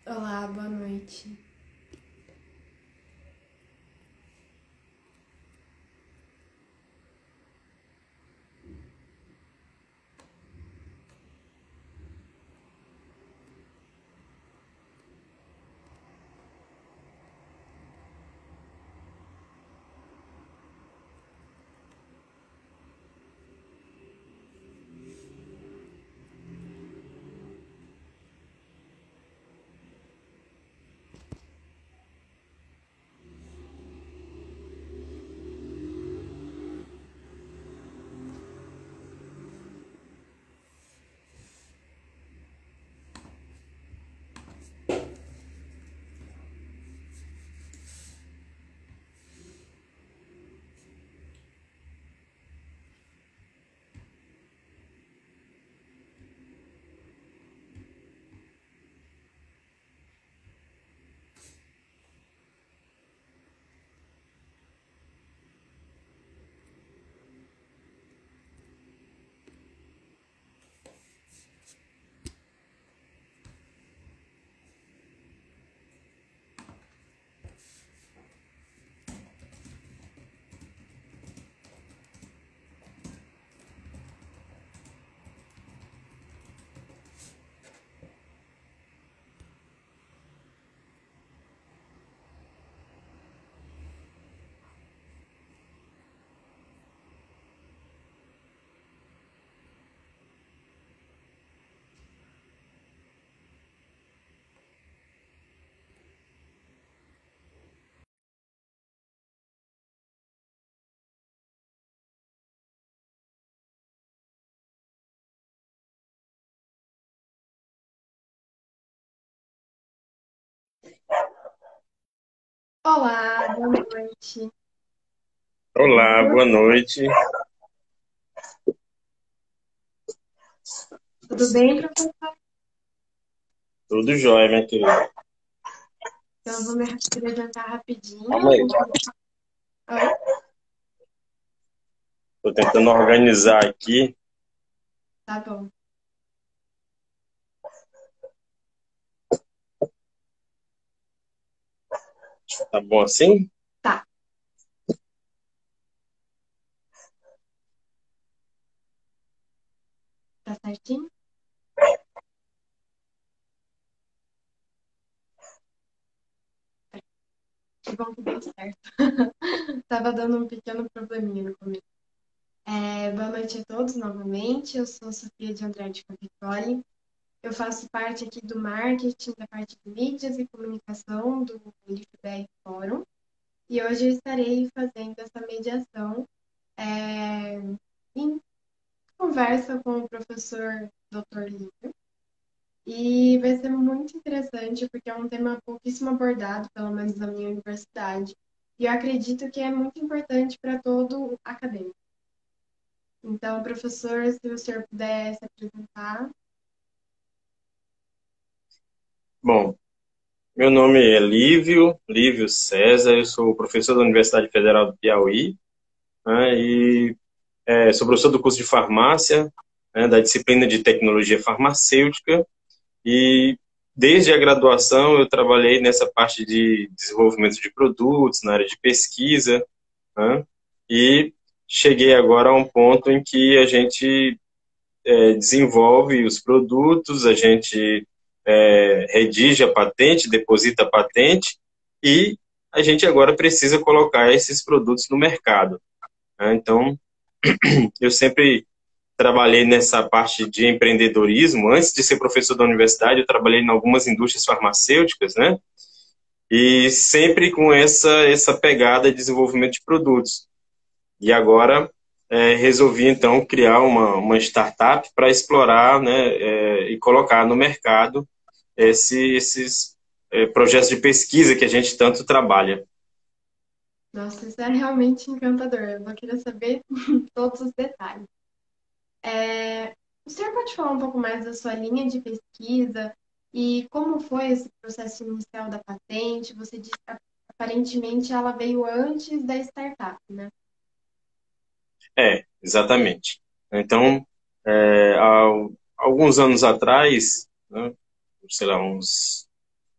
Olá, boa noite. Olá, boa noite. Olá, boa noite. Tudo bem, professor? Tudo jóia, minha querida. Então, eu vou me apresentar rapidinho. Calma aí. Oi? Estou tentando organizar aqui. Tá bom. Tá bom assim? Tá, tá certinho? Que bom que deu certo. Tava dando um pequeno probleminha no começo. Boa noite a todos novamente. Eu sou Sofia de Andrade Capitoli. Eu faço parte aqui do marketing, da parte de mídias e comunicação do LifeBR Fórum. E hoje eu estarei fazendo essa mediação é, em conversa com o professor Dr. Lívio. E vai ser muito interessante, porque é um tema pouquíssimo abordado, pelo menos na minha universidade. E eu acredito que é muito importante para todo acadêmico. Então, professor, se o senhor puder se apresentar. Bom, meu nome é Lívio César, eu sou professor da Universidade Federal do Piauí, né, e sou professor do curso de farmácia, né, da disciplina de tecnologia farmacêutica, e desde a graduação eu trabalhei nessa parte de desenvolvimento de produtos, na área de pesquisa, né, e cheguei agora a um ponto em que a gente desenvolve os produtos, a gente redige a patente, deposita a patente e a gente agora precisa colocar esses produtos no mercado, né? Então, eu sempre trabalhei nessa parte de empreendedorismo. Antes de ser professor da universidade, eu trabalhei em algumas indústrias farmacêuticas, né? E sempre com essa pegada de desenvolvimento de produtos. E agora resolvi então criar uma startup para explorar, né, e colocar no mercado esses projetos de pesquisa que a gente tanto trabalha. Nossa, isso é realmente encantador. Eu vou querer saber todos os detalhes. O senhor pode falar um pouco mais da sua linha de pesquisa e como foi esse processo inicial da patente? Você disse que aparentemente ela veio antes da startup, né? Exatamente. Então, há alguns anos atrás, né, sei lá, uns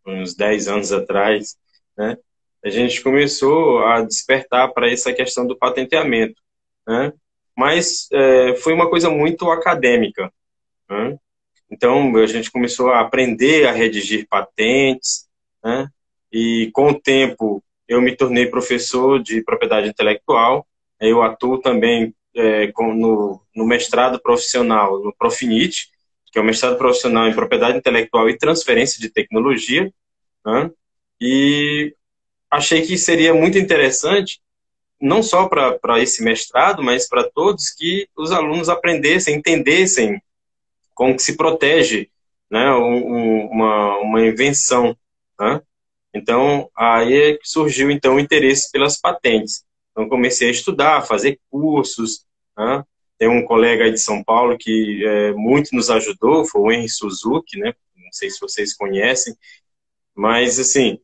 uns 10 anos atrás, né, a gente começou a despertar para essa questão do patenteamento, né? Mas foi uma coisa muito acadêmica, né? Então, a gente começou a aprender a redigir patentes, né? E com o tempo eu me tornei professor de propriedade intelectual. Eu atuo também no mestrado profissional, no Profinit, que é o mestrado profissional em propriedade intelectual e transferência de tecnologia, né? E achei que seria muito interessante, não só para esse mestrado, mas para todos, que os alunos aprendessem, entendessem como que se protege, né, uma invenção, né? Então, aí é que surgiu então o interesse pelas patentes. Então, comecei a estudar, a fazer cursos, né? Tem um colega aí de São Paulo que muito nos ajudou, foi o Henry Suzuki, né? Não sei se vocês conhecem, mas, assim,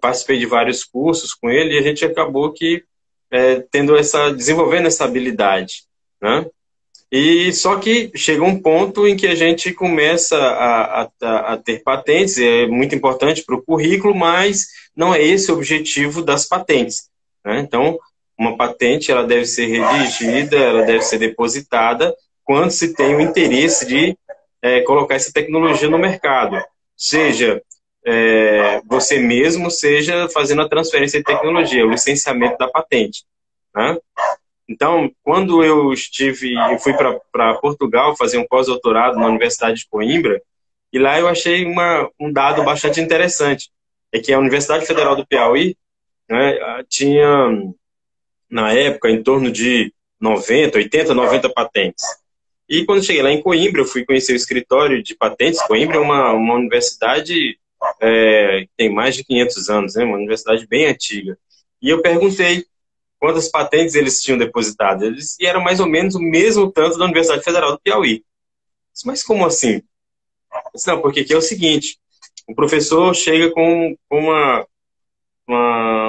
participei de vários cursos com ele e a gente acabou que desenvolvendo essa habilidade, né? E só que chega um ponto em que a gente começa a ter patentes, é muito importante para o currículo, mas não é esse o objetivo das patentes, né? Então, uma patente ela deve ser redigida, ela deve ser depositada quando se tem o interesse de colocar essa tecnologia no mercado, seja você mesmo, seja fazendo a transferência de tecnologia, o licenciamento da patente, né? Então, quando eu fui para Portugal fazer um pós-doutorado na Universidade de Coimbra, e lá eu achei um dado bastante interessante, é que a Universidade Federal do Piauí, né, tinha, na época, em torno de 90, 80, 90 patentes. E quando cheguei lá em Coimbra, eu fui conhecer o escritório de patentes. Coimbra é uma universidade que tem mais de 500 anos, né, uma universidade bem antiga. E eu perguntei quantas patentes eles tinham depositado. E era mais ou menos o mesmo tanto da Universidade Federal do Piauí. Mas como assim? Disse, não, porque aqui é o seguinte, o professor chega com uma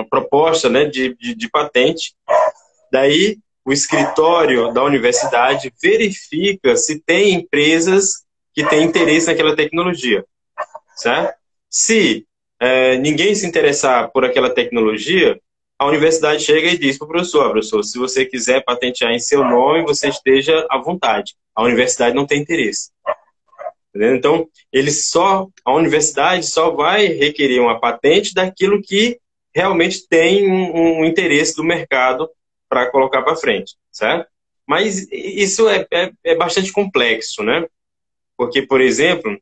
proposta, né, de patente, daí o escritório da universidade verifica se tem empresas que têm interesse naquela tecnologia, certo? Se ninguém se interessar por aquela tecnologia, a universidade chega e diz para o professor, professor, se você quiser patentear em seu nome, você esteja à vontade. A universidade não tem interesse. Entendeu? Então, a universidade só vai requerer uma patente daquilo que realmente tem um interesse do mercado para colocar para frente, certo? Mas isso é bastante complexo, né? Porque, por exemplo,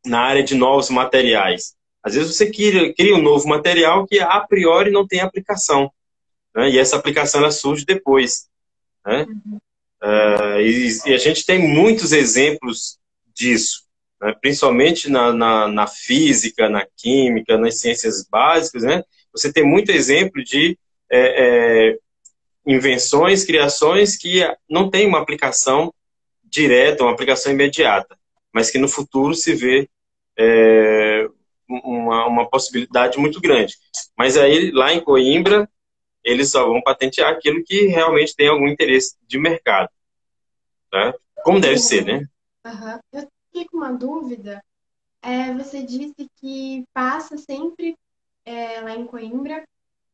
na área de novos materiais, às vezes você cria um novo material que a priori não tem aplicação, né? E essa aplicação ela surge depois, né? E a gente tem muitos exemplos disso, né? Principalmente na física, na química, nas ciências básicas, né? Você tem muito exemplo de invenções, criações que não têm uma aplicação direta, uma aplicação imediata, mas que no futuro se vê uma possibilidade muito grande. Mas aí, lá em Coimbra, eles só vão patentear aquilo que realmente tem algum interesse de mercado, tá? Como deve ser, né? Uhum. Eu fiquei com uma dúvida. Você disse que passa sempre lá em Coimbra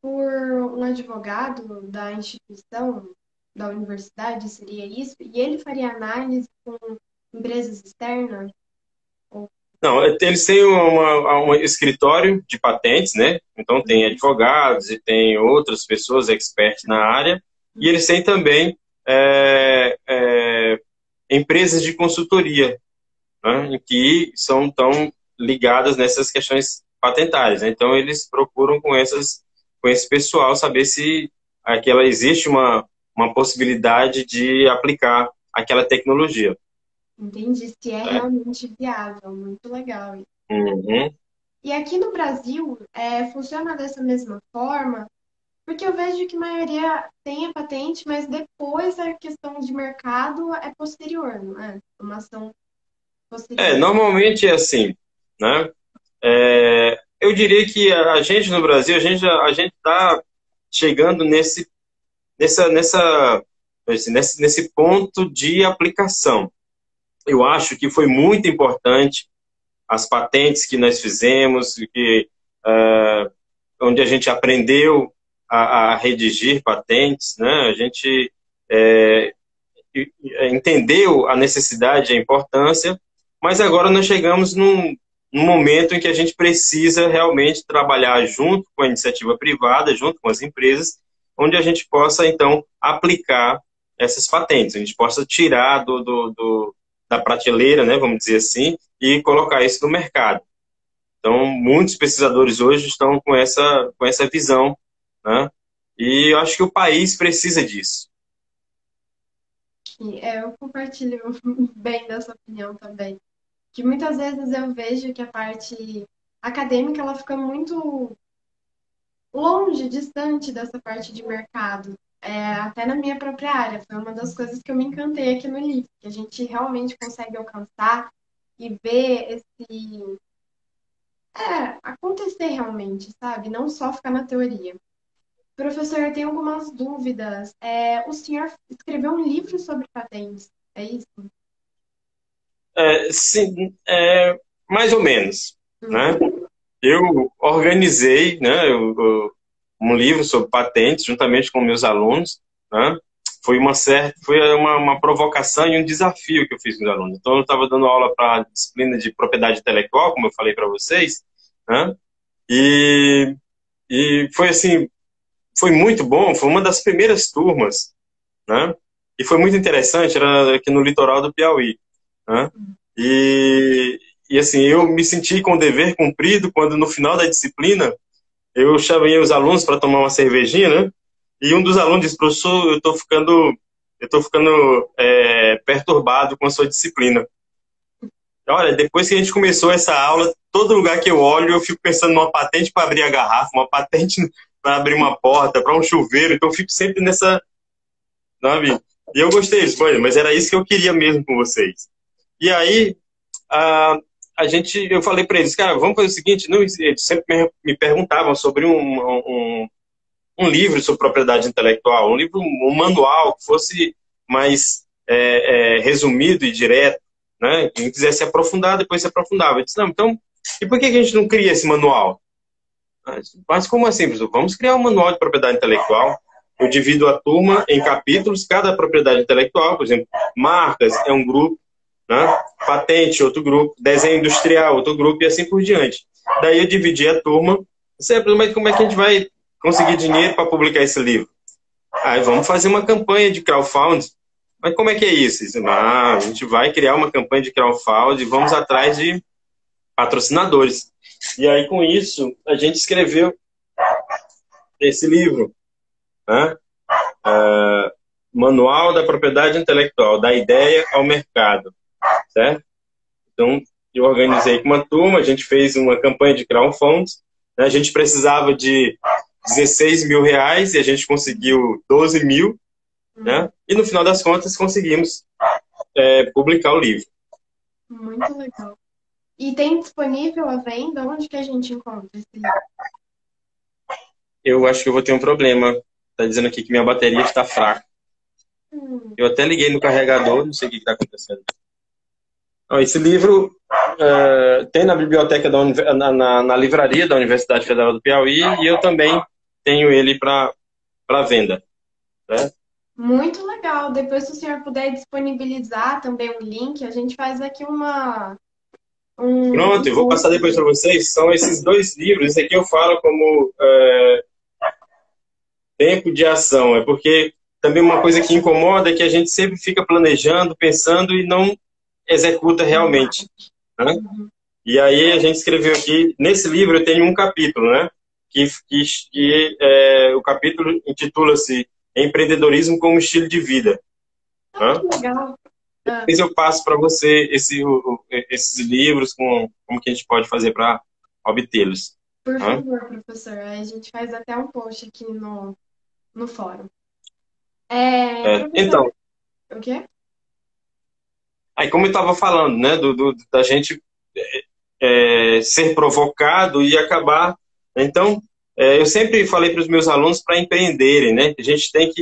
por um advogado da instituição, da universidade, seria isso? E ele faria análise com empresas externas? Ou... Não, eles têm um escritório de patentes, né? Então tem advogados e tem outras pessoas expertas na área, e eles têm também empresas de consultoria, né? Que são tão ligadas nessas questões patentárias, né? Então eles procuram com esse pessoal saber se existe uma possibilidade de aplicar aquela tecnologia. Entendi, se é Né? realmente viável, muito legal. Uhum. E aqui no Brasil, funciona dessa mesma forma, porque eu vejo que a maioria tem a patente, mas depois a questão de mercado é posterior, não é? Uma ação posterior. Normalmente é assim, né? Eu diria que a gente no Brasil, a gente está chegando nesse ponto de aplicação. Eu acho que foi muito importante as patentes que nós fizemos, onde a gente aprendeu a redigir patentes, né? A gente entendeu a necessidade, a importância, mas agora nós chegamos num momento em que a gente precisa realmente trabalhar junto com a iniciativa privada, junto com as empresas, onde a gente possa, então, aplicar essas patentes, a gente possa tirar da prateleira, né, vamos dizer assim, e colocar isso no mercado. Então, muitos pesquisadores hoje estão com essa visão, né, e eu acho que o país precisa disso. Eu compartilho bem dessa opinião também. Que muitas vezes eu vejo que a parte acadêmica ela fica muito longe, distante dessa parte de mercado. Até na minha própria área, foi uma das coisas que eu me encantei aqui no livro, que a gente realmente consegue alcançar e ver acontecer realmente, sabe? Não só ficar na teoria. Professor, eu tenho algumas dúvidas. O senhor escreveu um livro sobre patentes, é isso? Sim, mais ou menos, né? Uhum. Eu organizei, né, um livro sobre patentes juntamente com meus alunos, né? Foi uma provocação e um desafio que eu fiz com os alunos. Então, eu estava dando aula para a disciplina de propriedade intelectual, como eu falei para vocês, né? E, e foi assim, foi muito bom, foi uma das primeiras turmas, né? E foi muito interessante, era aqui no litoral do Piauí, né? E, e assim, eu me senti com o dever cumprido quando no final da disciplina eu chamei os alunos para tomar uma cervejinha, né? E um dos alunos disse, professor, eu tô ficando perturbado com a sua disciplina. Olha, depois que a gente começou essa aula, todo lugar que eu olho, eu fico pensando numa patente para abrir a garrafa, uma patente para abrir uma porta, para um chuveiro. Então eu fico sempre nessa, sabe? E eu gostei disso, mas era isso que eu queria mesmo com vocês. E aí, a, eu falei para eles, cara, vamos fazer o seguinte, não, eles sempre me perguntavam sobre um livro sobre propriedade intelectual, um manual que fosse mais resumido e direto, né? Quem quisesse se aprofundar, depois se aprofundava. Eu disse, não, então, e por que a gente não cria esse manual? Mas como assim, professor? Vamos criar um manual de propriedade intelectual. Eu divido a turma em capítulos, cada propriedade intelectual, por exemplo, marcas é um grupo, né? Patente, outro grupo, desenho industrial, outro grupo, e assim por diante. Daí eu dividi a turma. Sempre, mas como é que a gente vai conseguir dinheiro para publicar esse livro? Aí vamos fazer uma campanha de crowdfunding. Mas como é que é isso? A gente vai criar uma campanha de crowdfunding, vamos atrás de patrocinadores. E aí, com isso, a gente escreveu esse livro, né? Manual da Propriedade Intelectual, da ideia ao mercado, certo? Então, eu organizei com uma turma, a gente fez uma campanha de crowdfunding, né? A gente precisava de 16 mil reais e a gente conseguiu 12 mil, né? E no final das contas conseguimos publicar o livro. Muito legal. E tem disponível a venda? Onde que a gente encontra esse livro? Eu acho que eu vou ter um problema. Está dizendo aqui que minha bateria está fraca. Eu até liguei no carregador, não sei o que está acontecendo. Esse livro tem na biblioteca, na livraria da Universidade Federal do Piauí, e eu também tenho ele para venda. Né? Muito legal. Depois, se o senhor puder disponibilizar também um link, a gente faz aqui Pronto, eu vou passar depois para vocês. São esses dois livros. Esse aqui eu falo como tempo de ação. É porque também uma coisa que incomoda é que a gente sempre fica planejando, pensando e não executa realmente. Né? E aí a gente escreveu aqui, nesse livro eu tenho um capítulo, né? O capítulo intitula-se Empreendedorismo como Estilo de Vida. Ah, que legal. Depois eu passo para você esses livros, como que a gente pode fazer para obtê-los. Por favor, professor. Aí a gente faz até um post aqui no fórum. Professor, então, o quê? aí como eu estava falando, né, da gente ser provocado e acabar. Então, eu sempre falei para os meus alunos para empreenderem, né?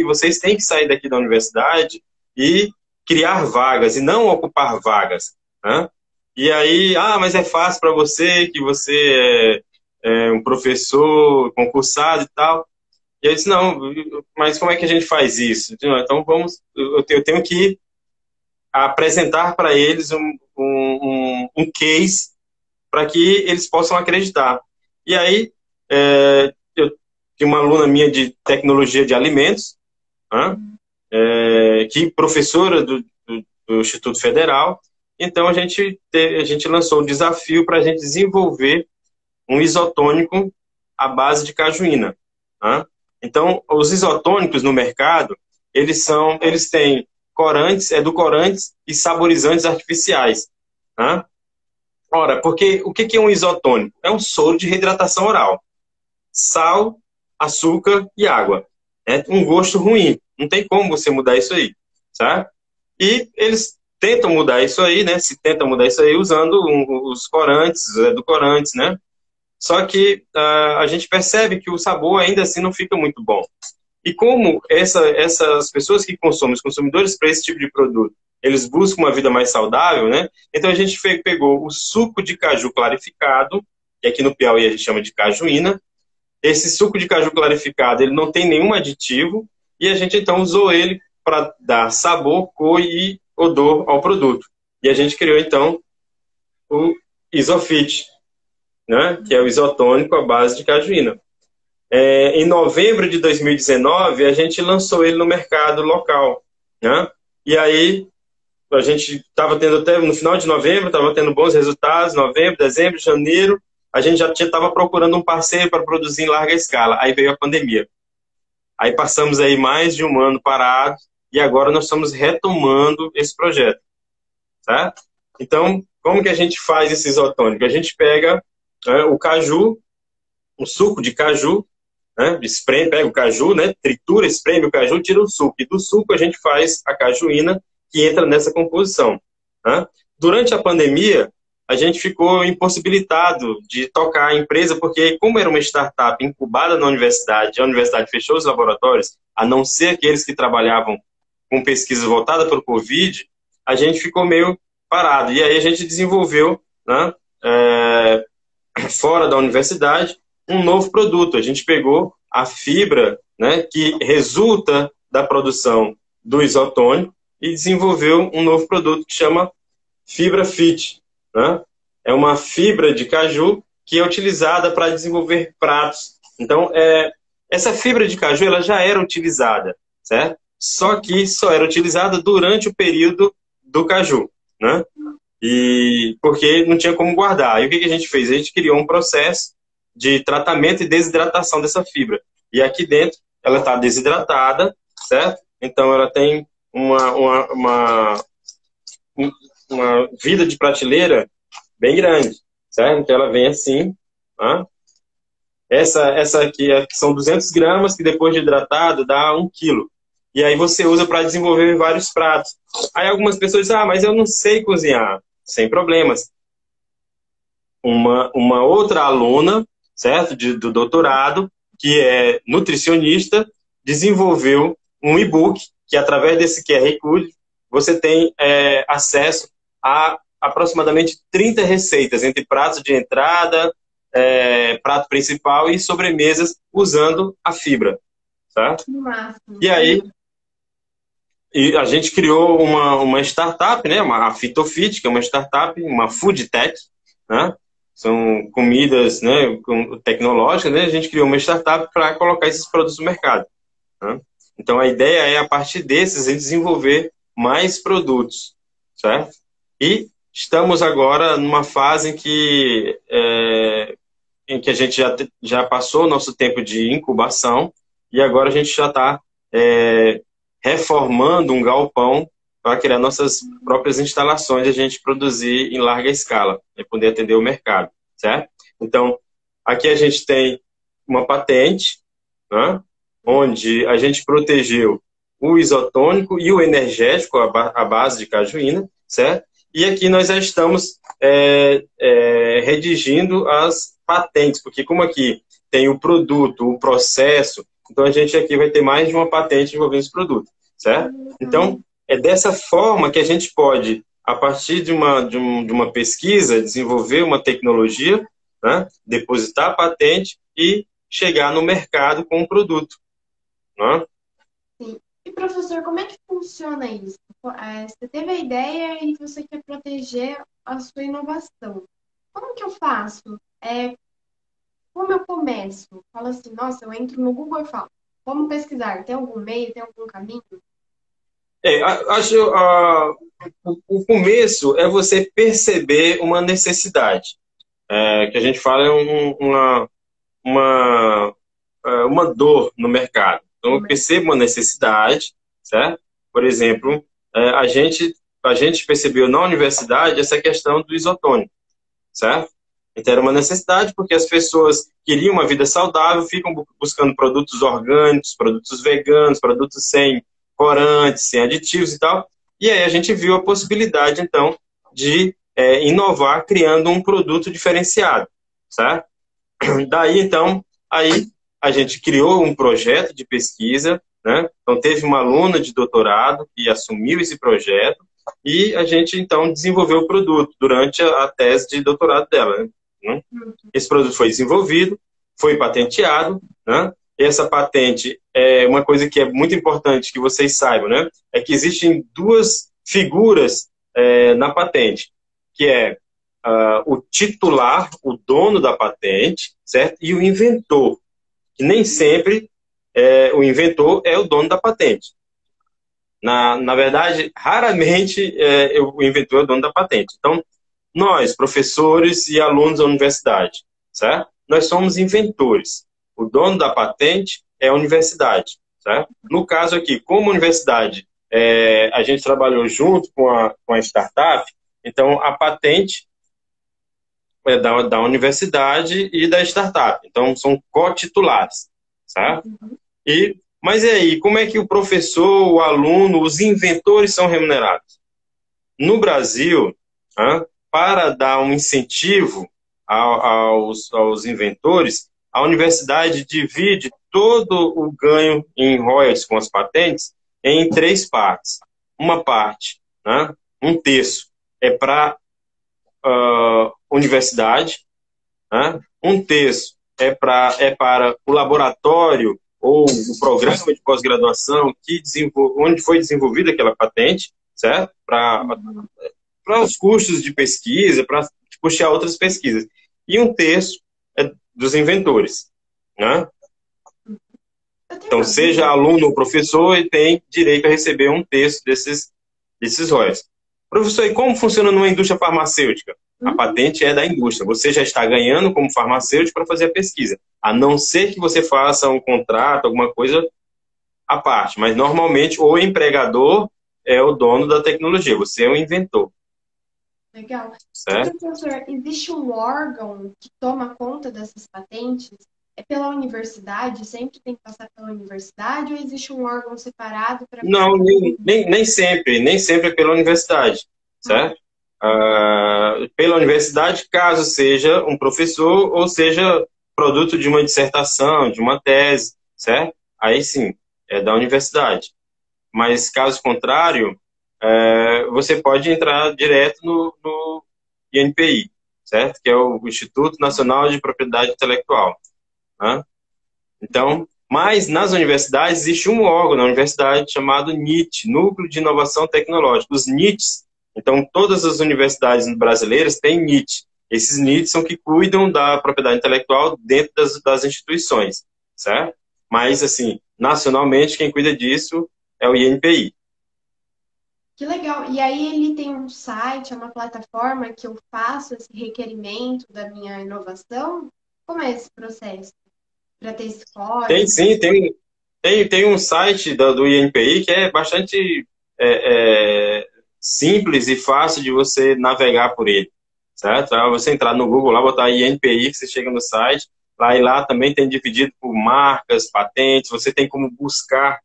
Vocês têm que sair daqui da universidade e criar vagas e não ocupar vagas, né? E aí, mas é fácil para você, que você é um professor concursado e tal. E eu disse, não, mas como é que a gente faz isso? Então eu tenho que apresentar para eles um case para que eles possam acreditar. E aí, eu tinha uma aluna minha de tecnologia de alimentos, né, que professora do Instituto Federal. Então, a gente lançou o desafio para a gente desenvolver um isotônico à base de cajuína. Né? Então, os isotônicos no mercado, eles têm corantes, edulcorantes e saborizantes artificiais. Né? Ora, porque o que é um isotônico? É um soro de reidratação oral. Sal, açúcar e água. É um gosto ruim. Não tem como você mudar isso aí. Certo? E eles tentam mudar isso aí, né? Se tenta mudar isso aí usando os corantes, os edulcorantes, né? Só que a gente percebe que o sabor ainda assim não fica muito bom. E como essas pessoas que consomem, os consumidores para esse tipo de produto, eles buscam uma vida mais saudável, né? Então a gente pegou o suco de caju clarificado, que aqui no Piauí a gente chama de cajuína. Esse suco de caju clarificado, ele não tem nenhum aditivo, e a gente então usou ele para dar sabor, cor e odor ao produto. E a gente criou então o Isofit, né? Que é o isotônico à base de cajuína. Em novembro de 2019, a gente lançou ele no mercado local, né? E aí, a gente estava tendo até no final de novembro, estava tendo bons resultados, novembro, dezembro, janeiro, a gente já estava procurando um parceiro para produzir em larga escala. Aí veio a pandemia. Aí passamos aí mais de um ano parados e agora nós estamos retomando esse projeto, tá? Então, como que a gente faz esse isotônico? A gente pega o caju, o suco de caju, né? Espreme, pega o caju, né? Tritura, espreme o caju, tira o suco. E do suco a gente faz a cajuína que entra nessa composição. Né? Durante a pandemia, a gente ficou impossibilitado de tocar a empresa, porque como era uma startup incubada na universidade, a universidade fechou os laboratórios, a não ser aqueles que trabalhavam com pesquisa voltada para o Covid, a gente ficou meio parado. E aí a gente desenvolveu, né, fora da universidade, um novo produto. A gente pegou a fibra, né, que resulta da produção do isotônico e desenvolveu um novo produto que chama Fibra Fit. Né? É uma fibra de caju que é utilizada para desenvolver pratos. Então, essa fibra de caju ela já era utilizada, certo? Só que só era utilizada durante o período do caju, né? E porque não tinha como guardar. E o que a gente fez? A gente criou um processo de tratamento e desidratação dessa fibra. E aqui dentro ela está desidratada, certo? Então ela tem uma vida de prateleira bem grande, certo? Então ela vem assim, tá? Essa aqui são 200 gramas, que depois de hidratado dá 1 quilo. E aí você usa para desenvolver vários pratos. Aí algumas pessoas dizem, mas eu não sei cozinhar. Sem problemas. Uma outra aluna, certo, do doutorado, que é nutricionista, desenvolveu um e-book que, através desse QR Code, você tem acesso a aproximadamente 30 receitas, entre pratos de entrada, prato principal e sobremesas, usando a fibra. Certo? E aí, a gente criou uma startup, né, a Fitofit, que é uma startup, uma food tech, né? São comidas, né, tecnológicas, né? A gente criou uma startup para colocar esses produtos no mercado. Né? Então, a ideia é, a partir desses, desenvolver mais produtos, certo? E estamos agora numa fase em que a gente já passou o nosso tempo de incubação e agora a gente já está reformando um galpão para criar nossas próprias instalações e a gente produzir em larga escala e poder atender o mercado, certo? Então, aqui a gente tem uma patente, né, onde a gente protegeu o isotônico e o energético à base de cajuína, certo? E aqui nós já estamos redigindo as patentes, porque como aqui tem o produto, o processo, então a gente aqui vai ter mais de uma patente envolvendo esse produto, certo? Então, é dessa forma que a gente pode a partir de uma pesquisa, desenvolver uma tecnologia, né, depositar a patente e chegar no mercado com um produto. Né? Sim. E, professor, como é que funciona isso? Você teve a ideia e você quer proteger a sua inovação. Como que eu faço? Como eu começo? Falo assim, nossa, eu entro no Google e falo, vamos pesquisar. Tem algum meio, tem algum caminho? Acho o começo é você perceber uma necessidade. Que a gente fala é uma, uma dor no mercado. Então, eu percebo uma necessidade, certo? Por exemplo, a gente percebeu na universidade essa questão do isotônico, certo? Então, era uma necessidade porque as pessoas queriam uma vida saudável, ficam buscando produtos orgânicos, produtos veganos, produtos sem corantes, sem aditivos e tal. E aí a gente viu a possibilidade, então, de inovar criando um produto diferenciado, certo? Daí, então, aí a gente criou um projeto de pesquisa, né? Então, teve uma aluna de doutorado que assumiu esse projeto e a gente, então, desenvolveu o produto durante a tese de doutorado dela, né? Esse produto foi desenvolvido, foi patenteado, né? E essa patente é uma coisa que é muito importante que vocês saibam, né? É que existem duas figuras na patente, que é o titular, o dono da patente, certo? E o inventor, que nem sempre o inventor é o dono da patente. Na verdade, raramente o inventor é o dono da patente. Então, nós, professores e alunos da universidade, certo? Nós somos inventores. O dono da patente é a universidade, certo? No caso aqui, como universidade, a gente trabalhou junto com a startup, então a patente da universidade e da startup. Então, são co-titulares, certo? Mas e aí, como é que o professor, o aluno, os inventores são remunerados? No Brasil, para dar um incentivo aos inventores, a universidade divide todo o ganho em royalties com as patentes em três partes. Uma parte, um terço, é para universidade, um terço é para o laboratório ou o programa de pós-graduação onde foi desenvolvida aquela patente, certo? Para os custos de pesquisa, para custear outras pesquisas. E um terço é dos inventores, né? Então, seja aluno ou professor, ele tem direito a receber um terço desses royalties. Professor, e como funciona numa indústria farmacêutica? A patente é da indústria. Você já está ganhando como farmacêutico para fazer a pesquisa. A não ser que você faça um contrato, alguma coisa à parte. Mas, normalmente, o empregador é o dono da tecnologia. Você é o inventor. Legal. Certo? Professor, existe um órgão que toma conta dessas patentes? É pela universidade? Sempre tem que passar pela universidade? Ou existe um órgão separado para... Não, nem sempre. Nem sempre é pela universidade. Certo? Pela universidade, caso seja um professor ou seja produto de uma dissertação, de uma tese, certo? Aí sim, é da universidade. Mas caso contrário, você pode entrar direto no INPI, certo? Que é o Instituto Nacional de Propriedade Intelectual. Né? Então, mas nas universidades existe um órgão na universidade chamado NIT, Núcleo de Inovação Tecnológica. Os NITs, então todas as universidades brasileiras têm NIT. Esses NITs são que cuidam da propriedade intelectual dentro das instituições, certo? Mas, assim, nacionalmente, quem cuida disso é o INPI. Que legal. E aí ele tem um site, é uma plataforma que eu faço esse requerimento da minha inovação? Como é esse processo? Para ter score? Tem sim, tem um site do INPI que é bastante simples e fácil de você navegar por ele, certo? Você entrar no Google lá, botar INPI, que você chega no site, lá também tem dividido por marcas, patentes, você tem como buscar,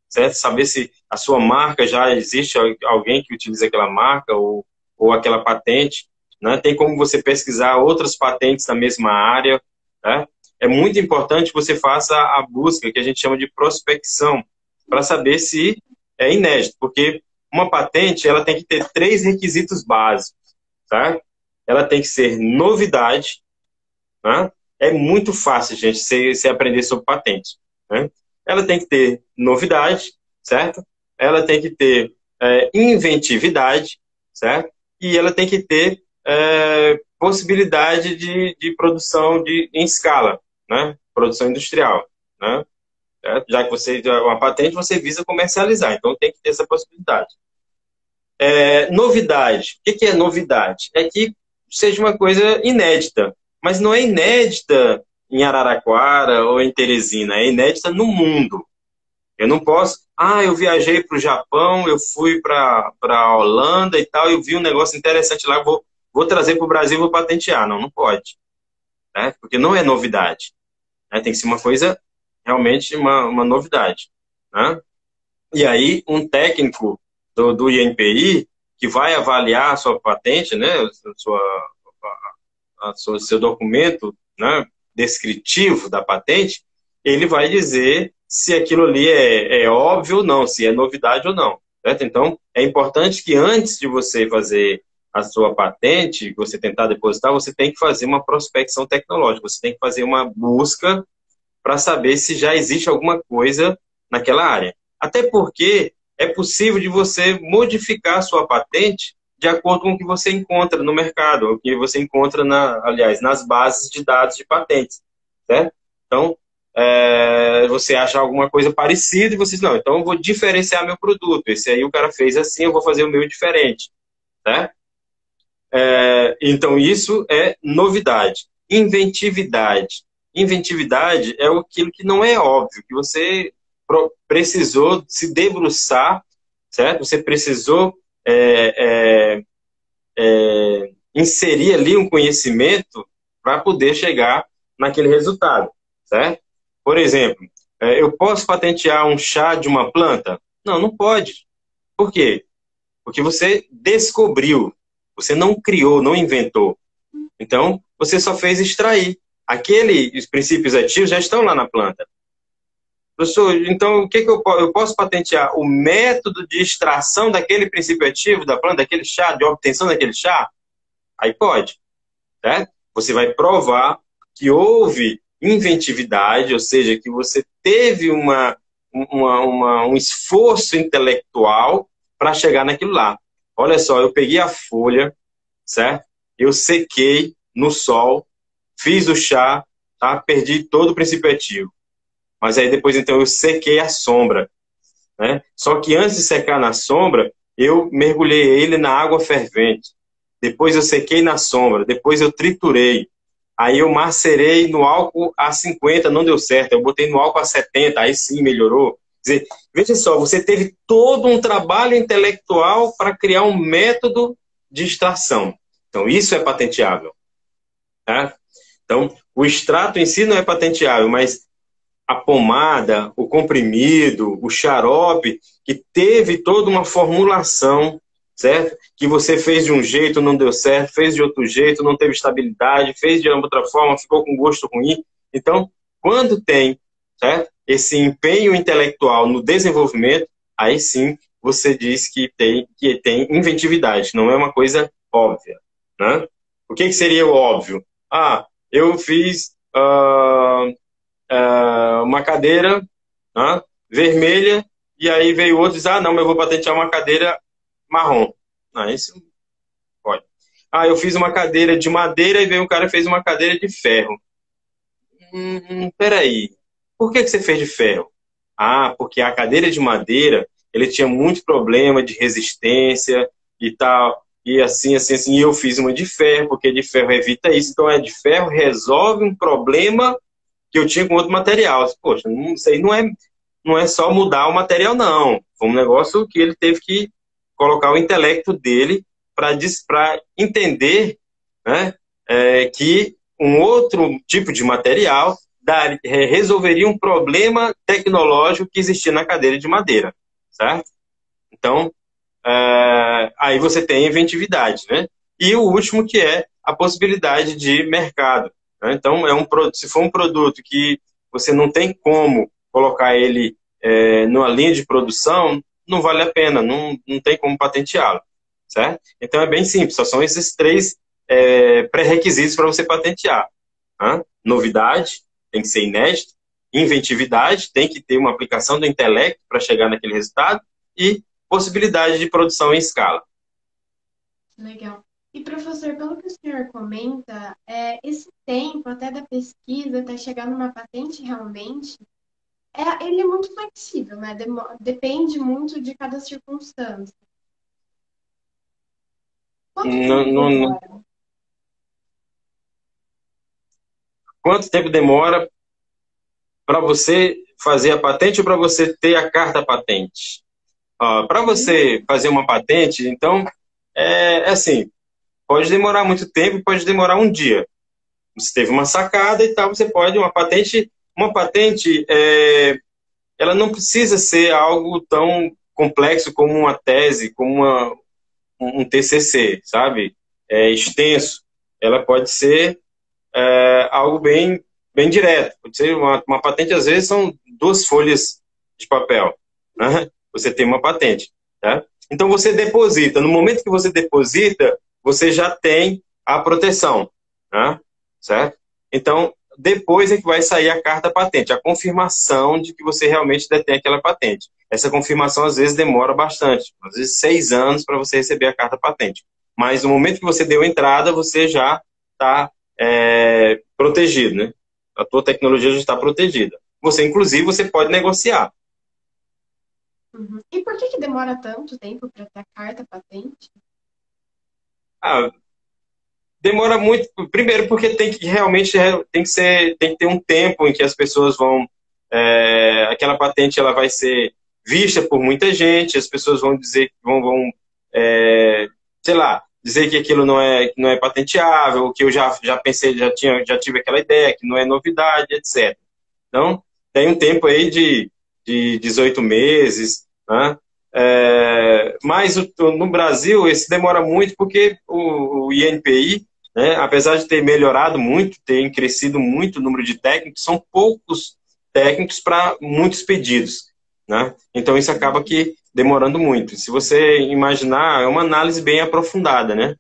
certo? Saber se a sua marca já existe alguém que utiliza aquela marca ou aquela patente, né? Tem como você pesquisar outras patentes na mesma área, né? É muito importante que você faça a busca, que a gente chama de prospecção, para saber se é inédito, porque uma patente ela tem que ter 3 requisitos básicos, tá? Ela tem que ser novidade, né? É muito fácil, gente, você aprender sobre patente, né? Ela tem que ter novidade, certo? Ela tem que ter inventividade, certo? E ela tem que ter possibilidade de produção em escala, né? Produção industrial, né? Já que uma patente você visa comercializar, então tem que ter essa possibilidade. Novidade. O que é novidade? É que seja uma coisa inédita, mas não é inédita em Araraquara ou em Teresina, é inédita no mundo. Eu não posso. Eu viajei para o Japão, eu fui para a Holanda e tal, eu vi um negócio interessante lá, vou trazer para o Brasil e vou patentear. Não, não pode, né? Porque não é novidade, né? Tem que ser uma coisa realmente uma novidade, né? E aí, um técnico do INPI, que vai avaliar a sua patente, né, seu documento, né, descritivo da patente, ele vai dizer se aquilo ali é óbvio ou não, se é novidade ou não. Certo? Então, é importante que antes de você fazer a sua patente, você tentar depositar, você tem que fazer uma prospecção tecnológica, você tem que fazer uma busca para saber se já existe alguma coisa naquela área. Até porque é possível de você modificar a sua patente de acordo com o que você encontra no mercado, o que você encontra, aliás, nas bases de dados de patentes, certo? Então, você acha alguma coisa parecida e você diz, não, então eu vou diferenciar meu produto. Esse aí o cara fez assim, eu vou fazer o meu diferente, certo? Então, isso é novidade. Inventividade. Inventividade é aquilo que não é óbvio, que você precisou se debruçar, certo? Você precisou inserir ali um conhecimento para poder chegar naquele resultado, certo? Por exemplo, eu posso patentear um chá de uma planta? Não, não pode. Por quê? Porque você descobriu, você não criou, não inventou. Então, você só fez extrair. Os princípios ativos já estão lá na planta. Professor, então o que eu posso patentear? O método de extração daquele princípio ativo da planta, daquele chá, de obtenção daquele chá? Aí pode, né? Você vai provar que houve inventividade, ou seja, que você teve um esforço intelectual para chegar naquilo lá. Olha só, eu peguei a folha, certo? Eu sequei no sol, fiz o chá, tá? Perdi todo o princípio ativo. Mas aí depois, então, eu sequei a sombra, né? Só que antes de secar na sombra, eu mergulhei ele na água fervente. Depois eu sequei na sombra, depois eu triturei. Aí eu macerei no álcool a 50, não deu certo. Eu botei no álcool a 70, aí sim melhorou. Quer dizer, veja só, você teve todo um trabalho intelectual para criar um método de extração. Então, isso é patenteável. Tá? Então, o extrato em si não é patenteável, mas a pomada, o comprimido, o xarope, que teve toda uma formulação, certo? Que você fez de um jeito, não deu certo, fez de outro jeito, não teve estabilidade, fez de outra forma, ficou com gosto ruim. Então, quando tem, certo? Esse empenho intelectual no desenvolvimento, aí sim você diz que tem inventividade, não é uma coisa óbvia, né? O que seria o óbvio? Eu fiz uma cadeira, né, vermelha, e aí veio outro e diz, não, mas eu vou patentear uma cadeira marrom. Não, isso pode. Eu fiz uma cadeira de madeira e veio um cara e fez uma cadeira de ferro. Peraí, por que você fez de ferro? Porque a cadeira de madeira, ele tinha muito problema de resistência e tal, e assim, e eu fiz uma de ferro, porque de ferro evita isso, então de ferro resolve um problema que eu tinha com outro material. Poxa, isso aí não é só mudar o material, não. Foi um negócio que ele teve que colocar o intelecto dele para entender, né, que um outro tipo de material resolveria um problema tecnológico que existia na cadeira de madeira, certo? Então, aí você tem a inventividade, né? E o último que é a possibilidade de mercado. Né? Então, se for um produto que você não tem como colocar ele numa linha de produção, não vale a pena, não tem como patenteá-lo, certo? Então é bem simples, só são esses três pré-requisitos para você patentear. Né? Novidade, tem que ser inédito, inventividade, tem que ter uma aplicação do intelecto para chegar naquele resultado, e possibilidade de produção em escala. Legal. E, professor, pelo que o senhor comenta, esse tempo até da pesquisa até chegar numa patente realmente, ele é muito flexível, né? Depende muito de cada circunstância. Quanto Não, tempo não, demora? quanto tempo demora para você fazer a patente ou para você ter a carta patente? Para você fazer uma patente, então, é assim, pode demorar muito tempo, pode demorar um dia. Você teve uma sacada e tal, você pode, uma patente, ela não precisa ser algo tão complexo como uma tese, como um TCC, sabe? É extenso. Ela pode ser algo bem direto. Pode ser uma patente, às vezes, são 2 folhas de papel. Né? Você tem uma patente. Tá? Então, você deposita. No momento que você deposita, você já tem a proteção. Né? Certo? Então, depois é que vai sair a carta patente, a confirmação de que você realmente detém aquela patente. Essa confirmação, às vezes, demora bastante. Às vezes, 6 anos para você receber a carta patente. Mas no momento que você deu entrada, você já está protegido, né? A tua tecnologia já está protegida. Você, inclusive, você pode negociar. Uhum. E por que demora tanto tempo para ter a carta patente? Ah, demora muito, primeiro porque tem que realmente tem que ter um tempo em que as pessoas vão aquela patente ela vai ser vista por muita gente, as pessoas vão dizer sei lá, dizer que aquilo não é patenteável, que eu já pensei, já tive aquela ideia, que não é novidade, etc. Então, tem um tempo aí de 18 meses, né? Mas no Brasil, esse demora muito porque o INPI, né, apesar de ter melhorado muito, ter crescido muito o número de técnicos, são poucos técnicos para muitos pedidos. Né? Então, isso acaba que demorando muito. Se você imaginar, é uma análise bem aprofundada, né?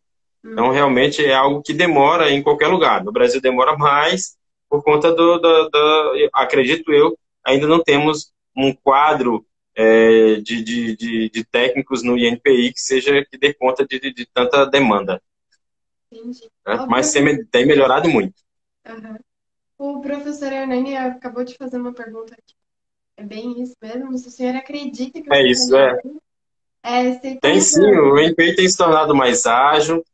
Então, realmente é algo que demora em qualquer lugar. No Brasil demora mais por conta acredito eu, ainda não temos um quadro de técnicos no INPI que dê conta de tanta demanda. Entendi. Né? Mas tem melhorado muito. Uhum. O professor Hernani acabou de fazer uma pergunta aqui. É bem isso mesmo? Se o senhor acredita que o É sistema isso, se está Tem sim, usando? o INPI tem se tornado mais ágil,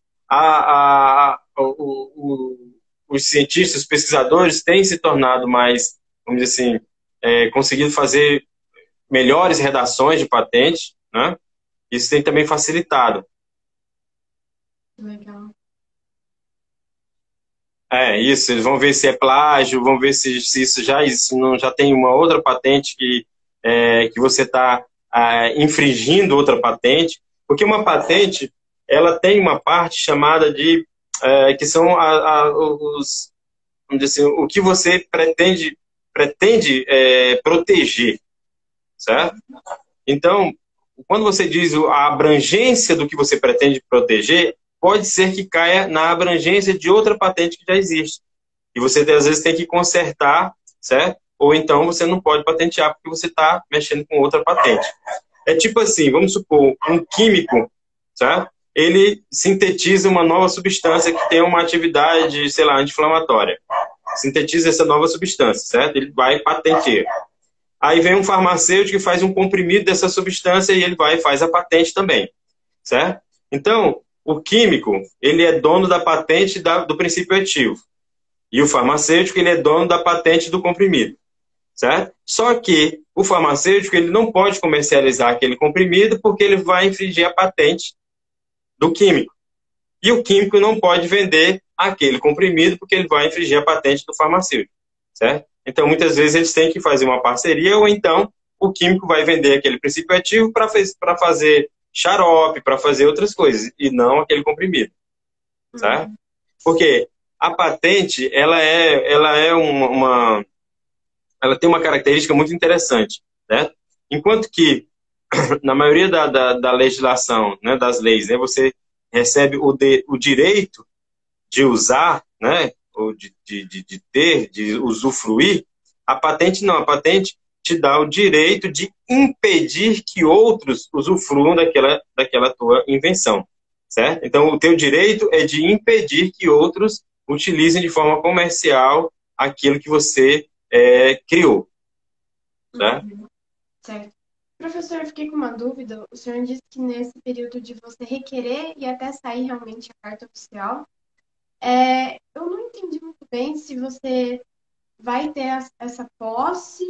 os cientistas, os pesquisadores têm se tornado mais, vamos dizer assim, conseguindo fazer melhores redações de patente, né? Isso tem também facilitado. Legal. Isso, eles vão ver se é plágio, vão ver se isso não já tem uma outra patente que você está infringindo outra patente, porque uma patente, ela tem uma parte chamada que são vamos dizer assim, o que você pretende proteger, certo? Então, quando você diz a abrangência do que você pretende proteger, pode ser que caia na abrangência de outra patente que já existe. E você, às vezes, tem que consertar, certo? Ou então você não pode patentear porque você está mexendo com outra patente. É tipo assim, vamos supor, um químico, certo? Ele sintetiza uma nova substância que tem uma atividade, sei lá, anti-inflamatória. Sintetiza essa nova substância, certo? Ele vai patentear. Aí vem um farmacêutico que faz um comprimido dessa substância e ele vai e faz a patente também, certo? Então, o químico, ele é dono da patente do princípio ativo. E o farmacêutico, ele é dono da patente do comprimido, certo? Só que o farmacêutico, ele não pode comercializar aquele comprimido porque ele vai infringir a patente do químico. E o químico não pode vender aquele comprimido porque ele vai infringir a patente do farmacêutico, certo? Então, muitas vezes, eles têm que fazer uma parceria ou então o químico vai vender aquele princípio ativo para fazer xarope, para fazer outras coisas, e não aquele comprimido, certo? Porque a patente, ela tem uma característica muito interessante, né? Enquanto que na maioria da legislação, né, das leis, né, você recebe o direito de usar, né, ou de ter, de usufruir. A patente não, a patente te dá o direito de impedir que outros usufruam daquela tua invenção, certo? Então, o teu direito é de impedir que outros utilizem de forma comercial aquilo que você criou, certo? Uhum. Certo. Professor, eu fiquei com uma dúvida. O senhor disse que nesse período de você requerer e até sair realmente a carta oficial, eu não entendi muito bem se você vai ter essa posse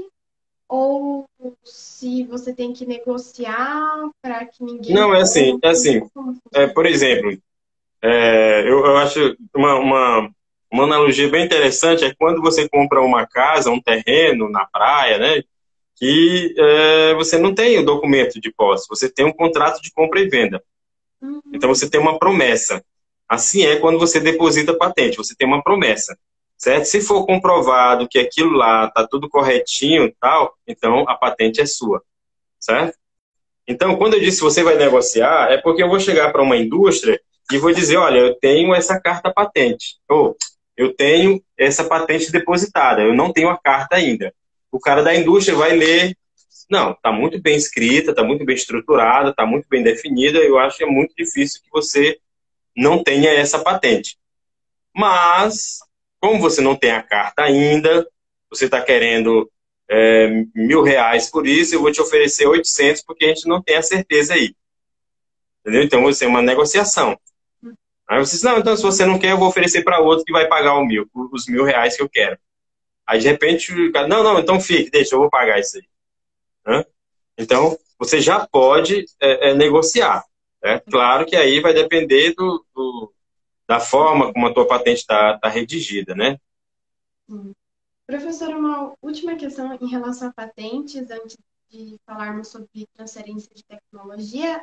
ou se você tem que negociar para que ninguém Não, compre. é assim, Como funciona? por exemplo, eu acho uma analogia bem interessante é quando você compra uma casa, um terreno na praia, né? Que você não tem o documento de posse, você tem um contrato de compra e venda. Então Uhum. você tem uma promessa. Assim é quando você deposita a patente, você tem uma promessa, certo? Se for comprovado que aquilo lá está tudo corretinho e tal, então a patente é sua, certo? Então, quando eu disse você vai negociar, é porque eu vou chegar para uma indústria e vou dizer, olha, eu tenho essa carta patente, ou eu tenho essa patente depositada, eu não tenho a carta ainda. O cara da indústria vai ler, não, está muito bem escrita, está muito bem estruturada, está muito bem definida, eu acho que é muito difícil que você não tenha essa patente. Mas, como você não tem a carta ainda, você está querendo R$ 1.000 por isso, eu vou te oferecer 800 porque a gente não tem a certeza aí. Entendeu? Então, você é uma negociação. Aí você diz, não, então se você não quer, eu vou oferecer para outro que vai pagar os R$ 1.000 que eu quero. Aí, de repente, o cara, não, então fique, deixa, eu vou pagar isso aí. Né? Então, você já pode negociar. Claro que aí vai depender da forma como a tua patente está redigida, né? Sim. Professor, uma última questão em relação a patentes, antes de falarmos sobre transferência de tecnologia,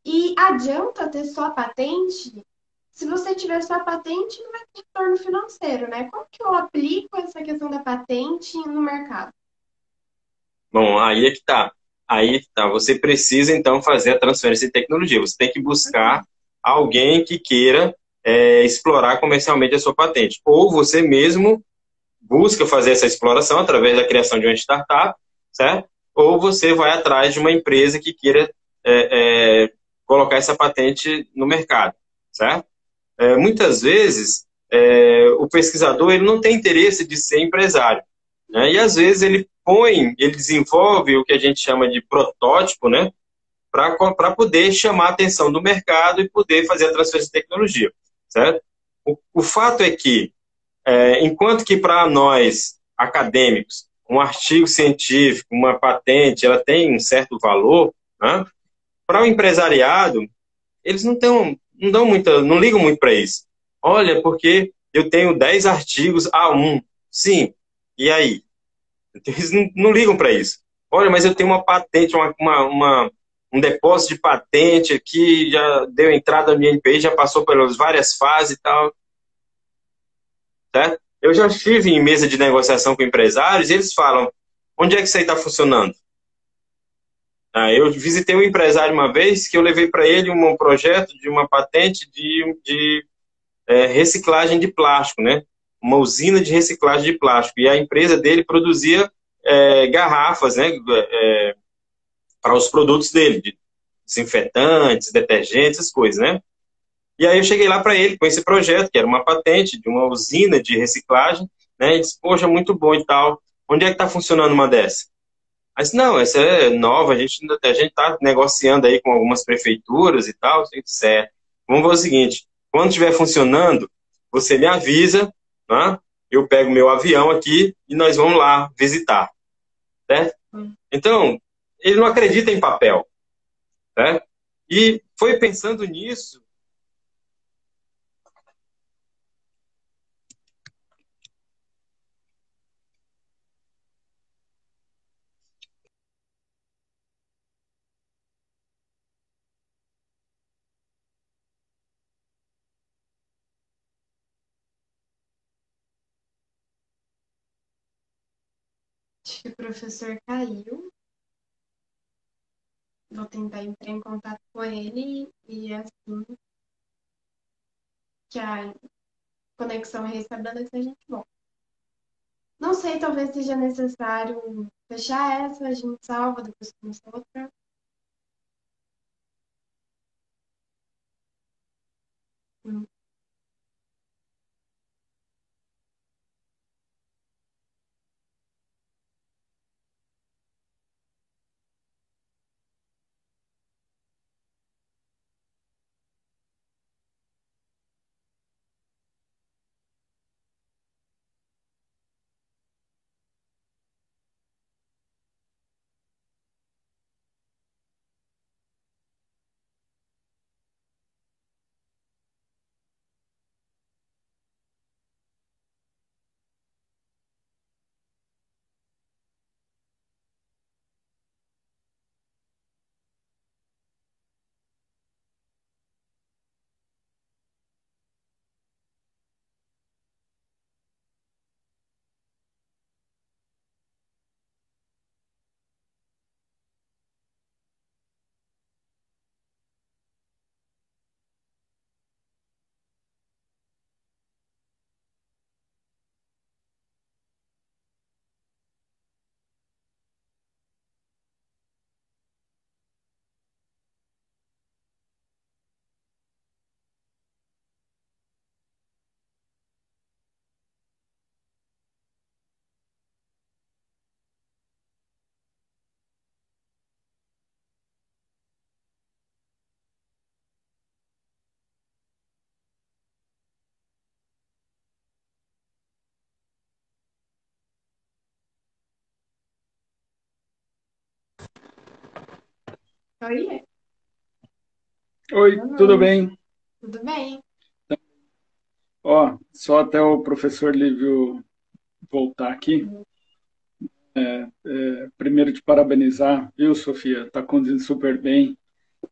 e adianta ter só a patente? Se você tiver só a patente, não vai ter retorno financeiro, né? Como que eu aplico essa questão da patente no mercado? Bom, aí é que tá. Aí é que tá. Você precisa, então, fazer a transferência de tecnologia. Você tem que buscar alguém que queira explorar comercialmente a sua patente. Ou você mesmo busca fazer essa exploração através da criação de uma startup, certo? Ou você vai atrás de uma empresa que queira colocar essa patente no mercado, certo? Muitas vezes, o pesquisador ele não tem interesse de ser empresário, né? E às vezes ele desenvolve o que a gente chama de protótipo, né? Para poder chamar a atenção do mercado e poder fazer a transferência de tecnologia, certo? O fato é que, enquanto que para nós, acadêmicos, um artigo científico, uma patente, ela tem um certo valor, né? Para o empresariado, eles não dão muita, não ligam muito para isso. Olha, porque eu tenho 10 artigos A1. Sim, e aí? Eles não ligam para isso. Olha, mas eu tenho uma patente, um depósito de patente aqui, já deu entrada no INPI, já passou pelas várias fases e tal, certo? Eu já estive em mesa de negociação com empresários e eles falam, onde é que isso aí está funcionando? Eu visitei um empresário uma vez que eu levei para ele um projeto de uma patente de reciclagem de plástico, né? Uma usina de reciclagem de plástico. E a empresa dele produzia garrafas, né? Para os produtos dele, de desinfetantes, detergentes, essas coisas, né? E aí eu cheguei lá para ele com esse projeto, que era uma patente de uma usina de reciclagem, né? E disse, poxa, muito bom e tal. Onde é que está funcionando uma dessa? Aí disse, não, essa é nova, a gente está negociando aí com algumas prefeituras e tal. Eu disse, certo. Vamos fazer o seguinte, quando estiver funcionando, você me avisa, né? Eu pego meu avião aqui e nós vamos lá visitar, certo? Então, ele não acredita em papel, né? E foi pensando nisso. Acho que o professor caiu. vou tentar entrar em contato com ele e assim que a conexão restabelecer, a gente volta. Não sei, talvez seja necessário fechar essa, a gente salva, depois começa outra. Hum. Oi, Oi, boa tudo noite. bem? Tudo bem? Ó, só até o professor Lívio voltar aqui. Primeiro te parabenizar, viu, Sofia? Está conduzindo super bem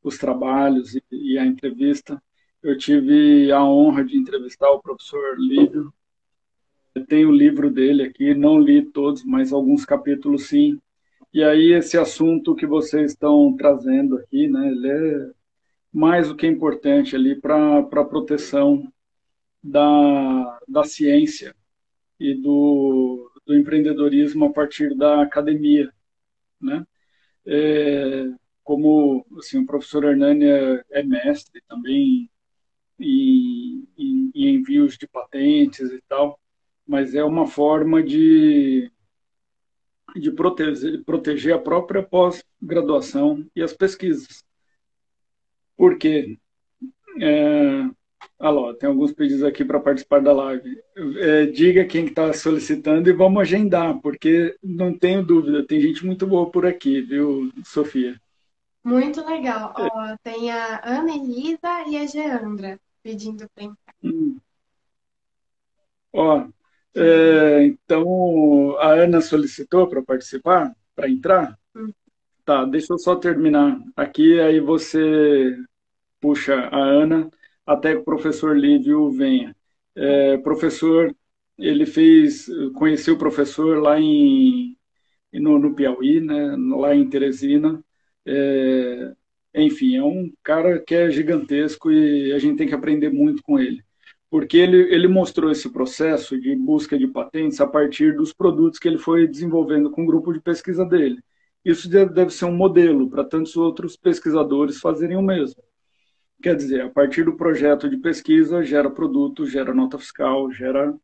os trabalhos e a entrevista. Eu tive a honra de entrevistar o professor Lívio. Eu tenho o livro dele aqui, não li todos, mas alguns capítulos sim. E aí esse assunto que vocês estão trazendo aqui, né, ele é mais do que importante ali para a proteção da ciência e do empreendedorismo a partir da academia, né? Como assim, o professor Hernani é mestre também em envios de patentes e tal, mas é uma forma de proteger a própria pós-graduação e as pesquisas. Por quê? É, alô, tem alguns pedidos aqui para participar da live. Diga quem está solicitando e vamos agendar, porque não tenho dúvida, tem gente muito boa por aqui, viu, Sofia? Muito legal. Ó, tem a Ana Elisa e a Geandra pedindo para entrar. Hum, Ó, Sim. então a Ana solicitou para participar, para entrar? Hum. Tá, deixa eu só terminar aqui, aí você puxa a Ana até que o professor Lívio venha. Professor, ele conheceu o professor lá no Piauí, né, lá em Teresina. É, Enfim, é um cara que é gigantesco e a gente tem que aprender muito com ele. Porque ele mostrou esse processo de busca de patentes a partir dos produtos que ele foi desenvolvendo com o grupo de pesquisa dele. Isso deve ser um modelo para tantos outros pesquisadores fazerem o mesmo. Quer dizer, a partir do projeto de pesquisa, gera produto, gera nota fiscal, gera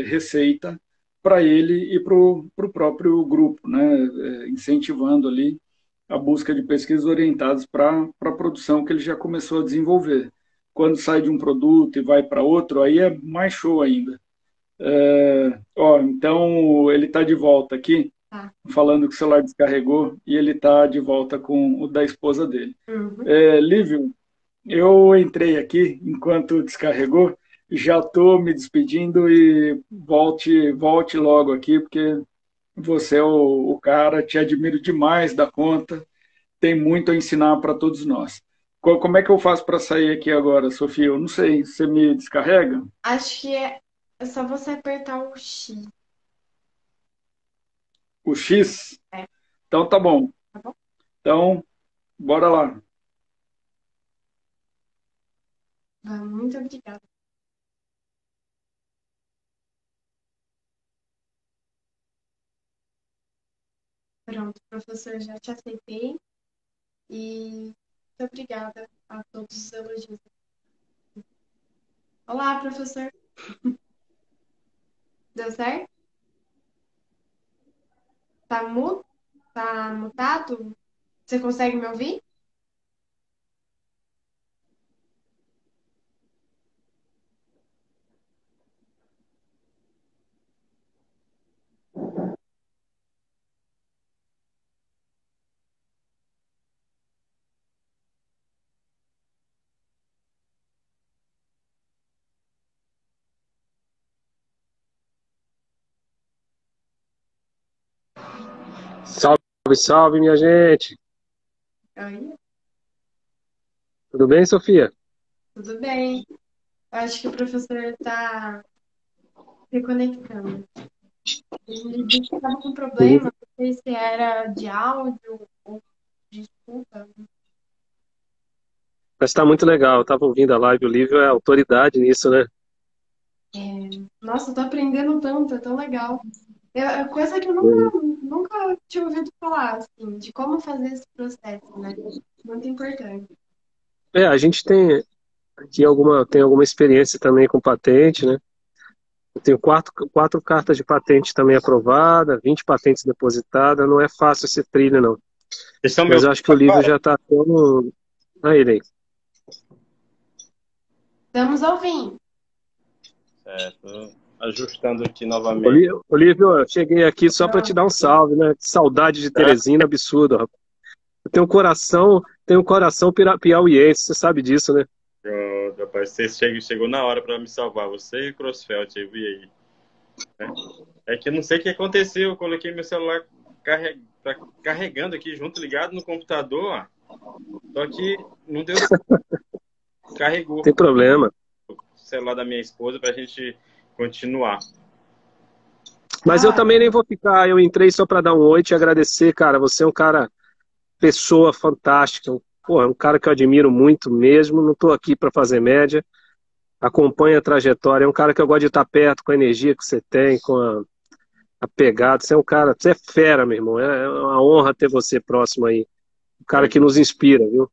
receita para ele e para o próprio grupo, né? Incentivando ali a busca de pesquisas orientadas para a produção que ele já começou a desenvolver. Quando sai de um produto e vai para outro, aí é mais show ainda. Então ele está de volta aqui, Tá. falando que o celular descarregou e ele está de volta com o da esposa dele. Uhum. Lívio, eu entrei aqui enquanto descarregou, já estou me despedindo e volte logo aqui, porque você é o cara, te admiro demais da conta, tem muito a ensinar para todos nós. Como é que eu faço para sair aqui agora, Sofia? Eu não sei, você me descarrega? Acho que é só você apertar o X. O X? É, Então tá bom. tá bom? Então, bora lá. Muito obrigada. Pronto, professor, já te aceitei. E muito obrigada a todos os elogios. Olá, professor. Deu certo? Tá mudo? Tá mutado? Você consegue me ouvir? Salve, salve, minha gente. Oi, Tudo bem, Sofia? tudo bem. Eu acho que o professor está reconectando. Ele disse que estava com problema, não sei se era de áudio ou de escuta. Mas tá muito legal. Eu tava ouvindo a live, o Lívio é autoridade nisso, né? Nossa, eu tô aprendendo tanto, é tão legal. É coisa que eu nunca tinha ouvido falar, assim, de como fazer esse processo, né? Muito importante. A gente tem aqui tem alguma experiência também com patente, né? Eu tenho quatro cartas de patente também aprovada, 20 patentes depositadas. Não é fácil esse trilho, não. Vocês estão me Mas eu ouvindo acho que o Lívio agora? já tá tendo. Aí, Ney. Estamos ouvindo. Certo. Ajustando aqui novamente. Olívio, eu cheguei aqui só para te Pronto. dar um salve, né? Que saudade de Tá? Teresina, absurdo, rapaz. Eu tenho um coração piauiense, você sabe disso, né? Pronto, rapaz. Você chegou na hora para me salvar. Você e o Crossfelt, eu vi aí. Né? É que eu não sei o que aconteceu. Eu coloquei meu celular tá carregando aqui junto, ligado no computador. Ó. Só que não deu. Carregou Tem problema. o celular da minha esposa para a gente continuar. Mas eu Ah, também nem vou ficar. Eu entrei só para dar um oi e te agradecer, cara. Você é um cara, pessoa fantástica. Pô, é um cara que eu admiro muito mesmo. Não estou aqui para fazer média. Acompanha a trajetória. É um cara que eu gosto de estar perto, com a energia que você tem, com a pegada. Você é um cara, você é fera, meu irmão. É uma honra ter você próximo aí. Um cara Eu, que nos inspira, viu?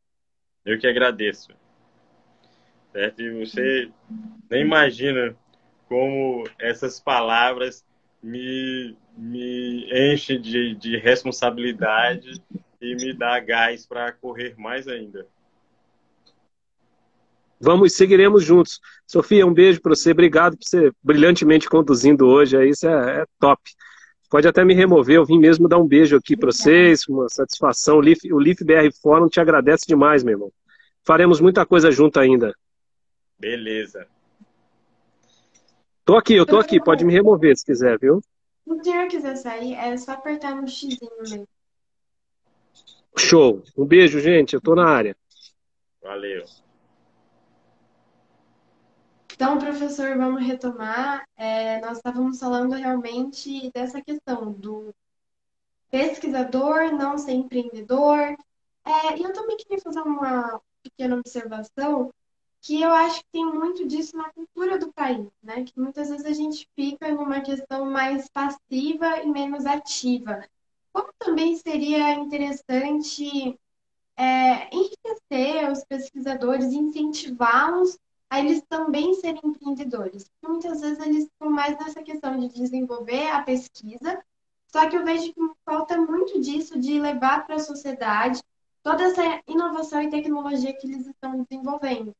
eu que agradeço. Certo? E você nem imagina como essas palavras me enchem de responsabilidade e me dá gás para correr mais ainda. Vamos, seguiremos juntos. Sofia, um beijo para você. Obrigado por você brilhantemente conduzindo hoje. Isso é top. Pode até me remover, eu vim mesmo dar um beijo aqui para obrigada. vocês, uma satisfação. O Leaf BR Fórum te agradece demais, meu irmão. Faremos muita coisa junto ainda. Beleza. Eu tô aqui, pode me remover se quiser, viu? Se o senhor quiser sair, é só apertar no xizinho mesmo. Show. Um beijo, gente. Eu tô na área. Valeu. Então, professor, vamos retomar. Nós estávamos falando realmente dessa questão do pesquisador não ser empreendedor. E eu também queria fazer uma pequena observação, que eu acho que tem muito disso na cultura do país, né? Que muitas vezes a gente fica numa questão mais passiva e menos ativa. Como também seria interessante enriquecer os pesquisadores, incentivá-los a eles também serem empreendedores. Porque muitas vezes eles estão mais nessa questão de desenvolver a pesquisa, só que eu vejo que falta muito disso de levar para a sociedade toda essa inovação e tecnologia que eles estão desenvolvendo. O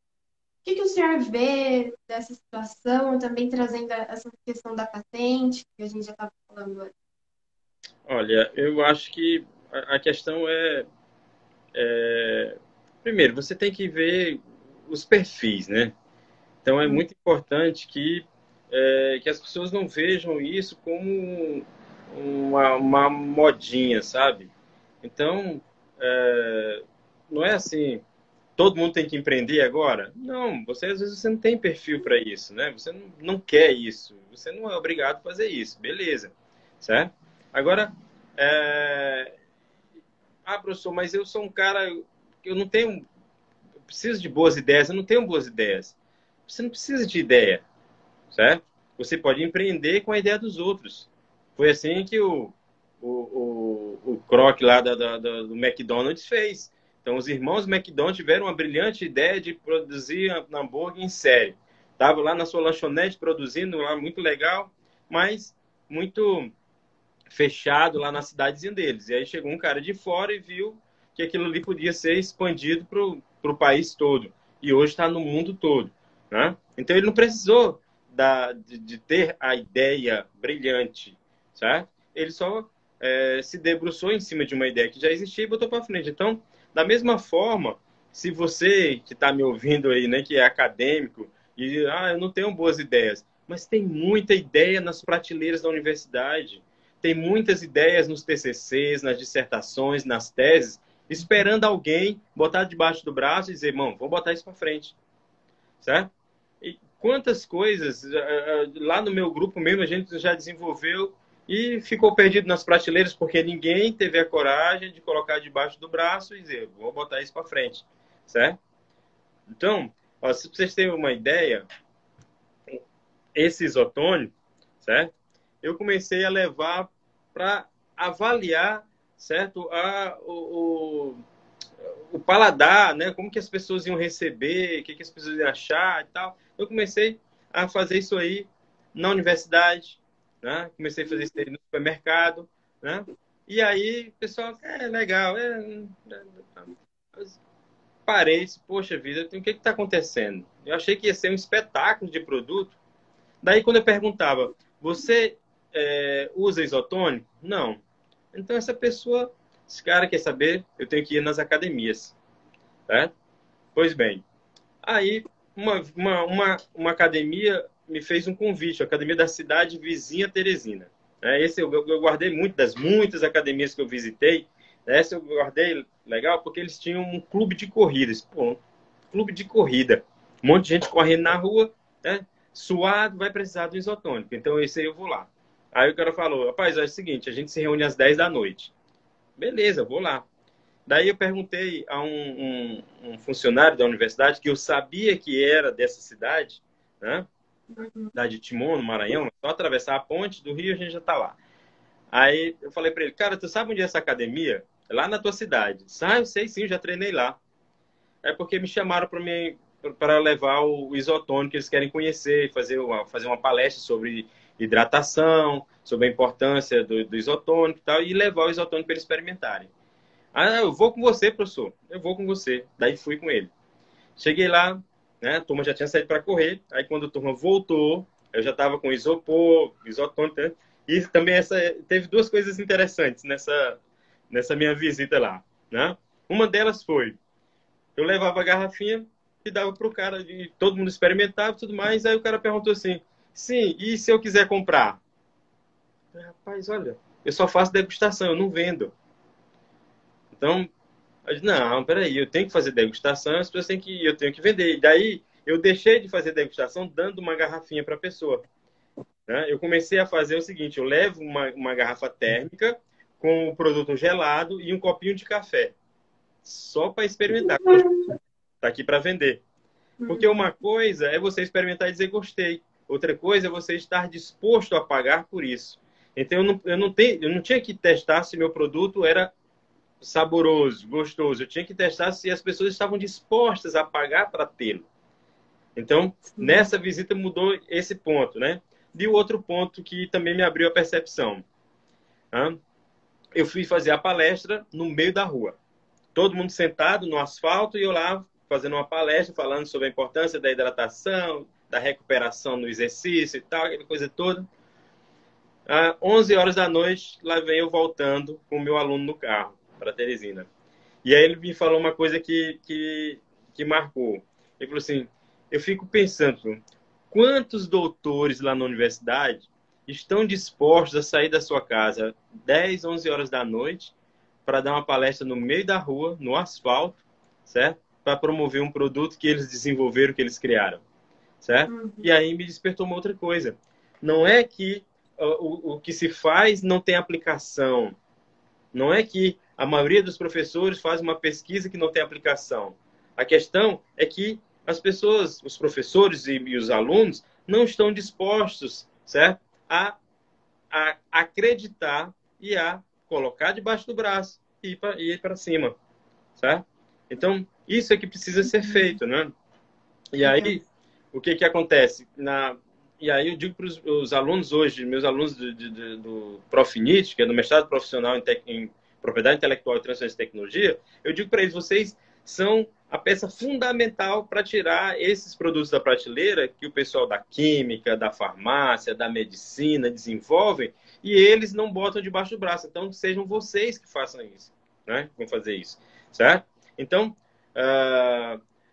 que o senhor vê dessa situação, também trazendo essa questão da patente, que a gente já estava falando antes? Olha, eu acho que a questão primeiro, você tem que ver os perfis, né? Então é muito importante que as pessoas não vejam isso como uma modinha, sabe? Então, não é assim, todo mundo tem que empreender agora? Não, você às vezes você não tem perfil para isso, né? Você não quer isso, você não é obrigado a fazer isso, beleza, certo? Agora, é, Ah, professor, mas eu sou um cara, eu não tenho, eu preciso de boas ideias, eu não tenho boas ideias. Você não precisa de ideia, certo? Você pode empreender com a ideia dos outros. Foi assim que o Kroc lá do McDonald's fez. Então, os irmãos McDonald's tiveram uma brilhante ideia de produzir hambúrguer em série. Estava lá na sua lanchonete produzindo, lá muito legal, mas muito fechado lá na cidadezinha deles. E aí chegou um cara de fora e viu que aquilo ali podia ser expandido para o país todo. E hoje está no mundo todo. Né? Então, ele não precisou de ter a ideia brilhante, certo? Ele só se debruçou em cima de uma ideia que já existia e botou para frente. Então, da mesma forma, se você que está me ouvindo aí, né, que é acadêmico, e eu não tenho boas ideias, mas tem muita ideia nas prateleiras da universidade, tem muitas ideias nos TCCs, nas dissertações, nas teses, esperando alguém botar debaixo do braço e dizer, irmão, vamos botar isso para frente, certo? E quantas coisas, lá no meu grupo mesmo, a gente já desenvolveu e ficou perdido nas prateleiras porque ninguém teve a coragem de colocar debaixo do braço e dizer, vou botar isso para frente, certo? Então, ó, se vocês terem uma ideia, esse isotônico, certo? Eu comecei a levar para avaliar, certo? O paladar, né? Como que as pessoas iam receber, o que, que as pessoas iam achar e tal. Eu comecei a fazer isso aí na universidade, né? Comecei a fazer isso aí no supermercado, né? E aí, o pessoal, legal, parei, poxa vida, o que está acontecendo? Eu achei que ia ser um espetáculo de produto. Daí, quando eu perguntava, você usa isotônico? Não. Então, essa pessoa, esse cara quer saber, eu tenho que ir nas academias. Certo? Pois bem, aí uma academia me fez um convite, a academia da cidade vizinha Teresina. Esse eu guardei muito, das muitas academias que eu visitei, essa eu guardei legal porque eles tinham um clube de corridas. Pô, um clube de corrida. Um monte de gente correndo na rua, né? Suado, vai precisar do isotônico. Então, esse aí eu vou lá. Aí o cara falou, rapaz, é o seguinte, a gente se reúne às 10 da noite. Beleza, vou lá. Daí eu perguntei a um funcionário da universidade que eu sabia que era dessa cidade, né? Cidade de Timon, no Maranhão, só atravessar a ponte do Rio a gente já está lá. Aí eu falei para ele, cara, tu sabe onde é essa academia? É lá na tua cidade. Ah, eu sei sim, já treinei lá. É porque me chamaram para levar o isotônico que eles querem conhecer, fazer uma palestra sobre hidratação, sobre a importância do isotônico e tal, e levar o isotônico para eles experimentarem. Ah, eu vou com você, professor. Eu vou com você. Daí fui com ele. Cheguei lá, né? A turma já tinha saído para correr. Aí quando a turma voltou, eu já estava com isopor, isotônico, né? E também teve duas coisas interessantes nessa minha visita lá, né? Uma delas foi, eu levava a garrafinha e dava pro cara, e todo mundo experimentava e tudo mais. Aí o cara perguntou assim, sim, e se eu quiser comprar? Rapaz, olha, eu só faço degustação, eu não vendo. Então, eu disse, não, peraí, eu tenho que fazer degustação, as pessoas eu tenho que vender. E daí, eu deixei de fazer degustação dando uma garrafinha para a pessoa. Né? Eu comecei a fazer o seguinte, eu levo uma garrafa térmica com o produto gelado e um copinho de café. Só para experimentar. Está aqui para vender. Porque uma coisa é você experimentar e dizer gostei. Outra coisa é você estar disposto a pagar por isso. Então, eu não tinha que testar se meu produto era saboroso, gostoso. Eu tinha que testar se as pessoas estavam dispostas a pagar para tê-lo. Então, nessa visita mudou esse ponto, né? E o outro ponto que também me abriu a percepção. Tá? Eu fui fazer a palestra no meio da rua. Todo mundo sentado no asfalto e eu lá fazendo uma palestra falando sobre a importância da hidratação, da recuperação no exercício e tal, aquela coisa toda. Às 11 horas da noite, lá vem eu voltando com o meu aluno no carro para Teresina. E aí ele me falou uma coisa que marcou. Ele falou assim, eu fico pensando, quantos doutores lá na universidade estão dispostos a sair da sua casa 10, 11 horas da noite para dar uma palestra no meio da rua, no asfalto, certo? Para promover um produto que eles desenvolveram, que eles criaram, certo? E aí me despertou uma outra coisa. Não é que o que se faz não tem aplicação. Não é que A maioria dos professores faz uma pesquisa que não tem aplicação. A questão é que as pessoas, os professores e os alunos não estão dispostos, certo? A acreditar e a colocar debaixo do braço e ir para cima, certo? Então, isso é que precisa ser feito, né? E aí, o que acontece? E aí eu digo para os alunos hoje, meus alunos do Profinit, que é do mestrado profissional em propriedade intelectual e transferência de tecnologia, eu digo para eles, vocês são a peça fundamental para tirar esses produtos da prateleira que o pessoal da química, da farmácia, da medicina desenvolvem e eles não botam debaixo do braço. Então, sejam vocês que façam isso, né? Vão fazer isso, certo? Então,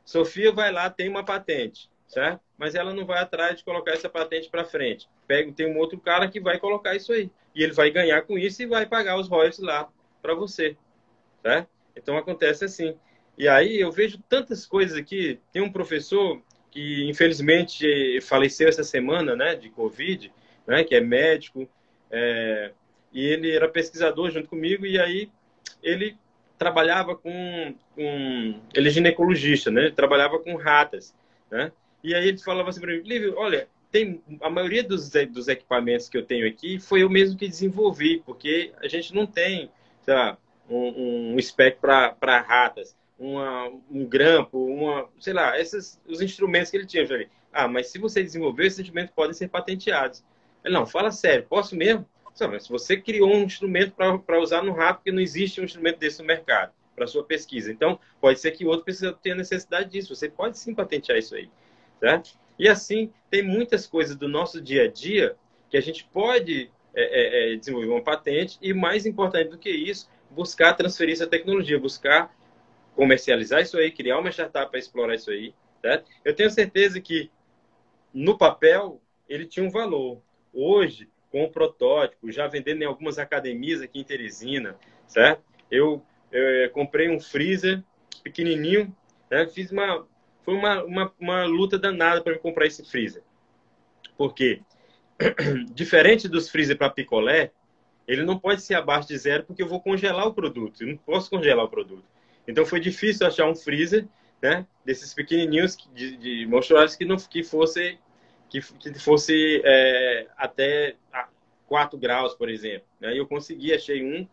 Sofia vai lá, tem uma patente, certo? Mas ela não vai atrás de colocar essa patente para frente. Tem um outro cara que vai colocar isso aí. E ele vai ganhar com isso e vai pagar os royalties lá para você, certo? Então, acontece assim. E aí eu vejo tantas coisas aqui. Tem um professor que, infelizmente, faleceu essa semana, né, de Covid, né, que é médico, e ele era pesquisador junto comigo, e aí ele trabalhava ele é ginecologista, né, ele trabalhava com ratas, né, e aí ele falava assim para mim, Lívio, olha, a maioria dos equipamentos que eu tenho aqui foi eu mesmo que desenvolvi, porque a gente não tem, sei lá, um spec para ratas, um grampo, sei lá, os instrumentos que ele tinha. Eu falei, mas se você desenvolveu, esses instrumentos podem ser patenteados. Ele, não, fala sério, posso mesmo? Mas se você criou um instrumento para usar no rato, porque não existe um instrumento desse no mercado, para sua pesquisa. Então, pode ser que outro pesquisador tenha necessidade disso. Você pode sim patentear isso aí, certo? E assim, tem muitas coisas do nosso dia a dia que a gente pode desenvolver uma patente e, mais importante do que isso, buscar transferir essa tecnologia, buscar comercializar isso aí, criar uma startup para explorar isso aí, certo? Eu tenho certeza que, no papel, ele tinha um valor. Hoje, com o protótipo, já vendendo em algumas academias aqui em Teresina, certo? Eu comprei um freezer pequenininho, né? Foi uma luta danada para comprar esse freezer. Por quê? Diferente dos freezer para picolé, ele não pode ser abaixo de zero porque eu vou congelar o produto. Eu não posso congelar o produto. Então foi difícil achar um freezer, né, desses pequenininhos de monstruosos que fosse até 4 graus, por exemplo. Né? E eu consegui, achei um,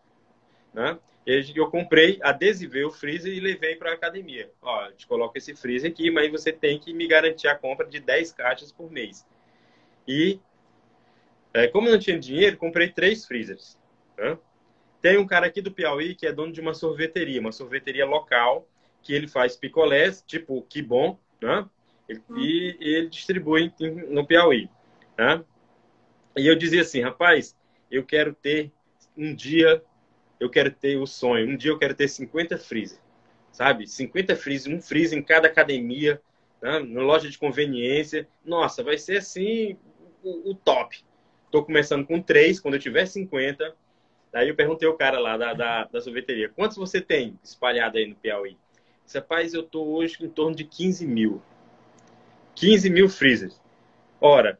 né? Eu comprei, adesivei o freezer e levei para a academia. Ó, a gente coloca esse freezer aqui, mas você tem que me garantir a compra de 10 caixas por mês. E, como eu não tinha dinheiro, comprei 3 freezers. Né? Tem um cara aqui do Piauí que é dono de uma sorveteria local, que ele faz picolés, tipo Que Bom, né? E ele distribui no Piauí. Né? E eu dizia assim, rapaz, eu quero ter o sonho, um dia eu quero ter 50 freezer, sabe? 50 freezer, um freezer em cada academia, né? Na loja de conveniência. Nossa, vai ser assim o top. Estou começando com 3, quando eu tiver 50. Aí eu perguntei ao cara lá da sorveteria, quantos você tem espalhado aí no Piauí? Disse, rapaz, eu estou hoje em torno de 15 mil. 15 mil freezers. Ora,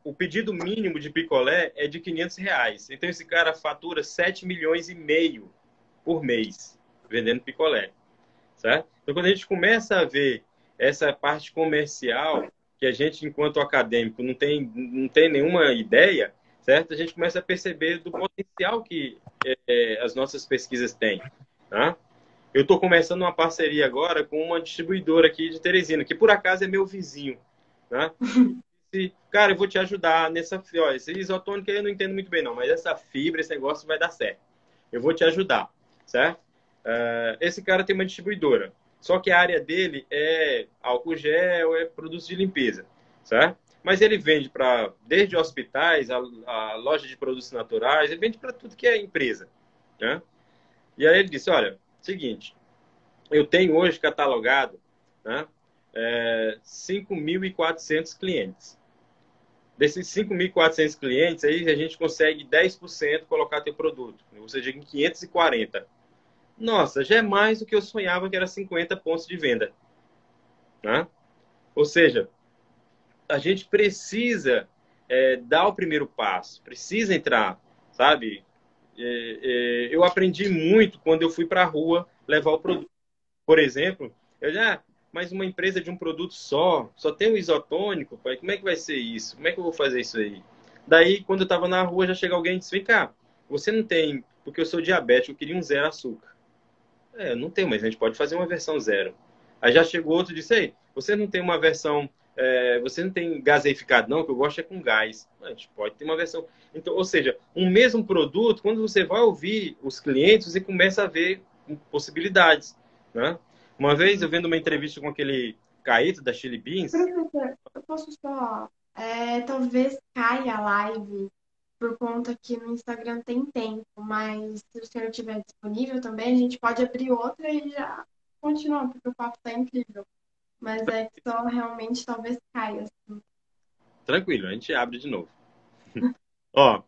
o pedido mínimo de picolé é de R$ 500. Então esse cara fatura 7,5 milhões por mês vendendo picolé. Certo? Então quando a gente começa a ver essa parte comercial, que a gente, enquanto acadêmico, não tem nenhuma ideia, certo? A gente começa a perceber do potencial que as nossas pesquisas têm. Tá? Eu estou começando uma parceria agora com uma distribuidora aqui de Teresina, que por acaso é meu vizinho. Né? Cara, eu vou te ajudar nessa... Ó, esse isotônico aí eu não entendo muito bem, não, mas essa fibra, esse negócio vai dar certo. Eu vou te ajudar, certo? Esse cara tem uma distribuidora. Só que a área dele é álcool gel, é produtos de limpeza, certo? Mas ele vende desde hospitais, a loja de produtos naturais, ele vende para tudo que é empresa, né? E aí ele disse, olha, seguinte, eu tenho hoje catalogado, né, 5.400 clientes. Desses 5.400 clientes, aí a gente consegue 10% colocar teu produto, ou seja, em 540. Nossa, já é mais do que eu sonhava, que era 50 pontos de venda. Né? Ou seja, a gente precisa dar o primeiro passo, precisa entrar, sabe? eu aprendi muito quando eu fui para a rua levar o produto. Por exemplo, eu já, mas uma empresa de um produto só tem o isotônico, pai, como é que vai ser isso? Como é que eu vou fazer isso aí? Daí, quando eu estava na rua, já chega alguém e disse, vem cá, você não tem, porque eu sou diabético, eu queria um zero açúcar. Eu não tenho, mas a gente pode fazer uma versão zero. Aí já chegou outro e disse, ei, você não tem uma versão, você não tem gaseificado não, que eu gosto é com gás. A gente pode ter uma versão. Então, ou seja, um mesmo produto, quando você vai ouvir os clientes, você começa a ver possibilidades, né? Uma vez eu vendo uma entrevista com aquele Caíto da Chili Beans. Professor, eu posso só. Talvez caia a live por conta que no Instagram tem tempo, mas se o senhor estiver disponível também, a gente pode abrir outra e já continuar, porque o papo tá incrível. Mas é que só realmente talvez caia. Assim. Tranquilo, a gente abre de novo. Ó,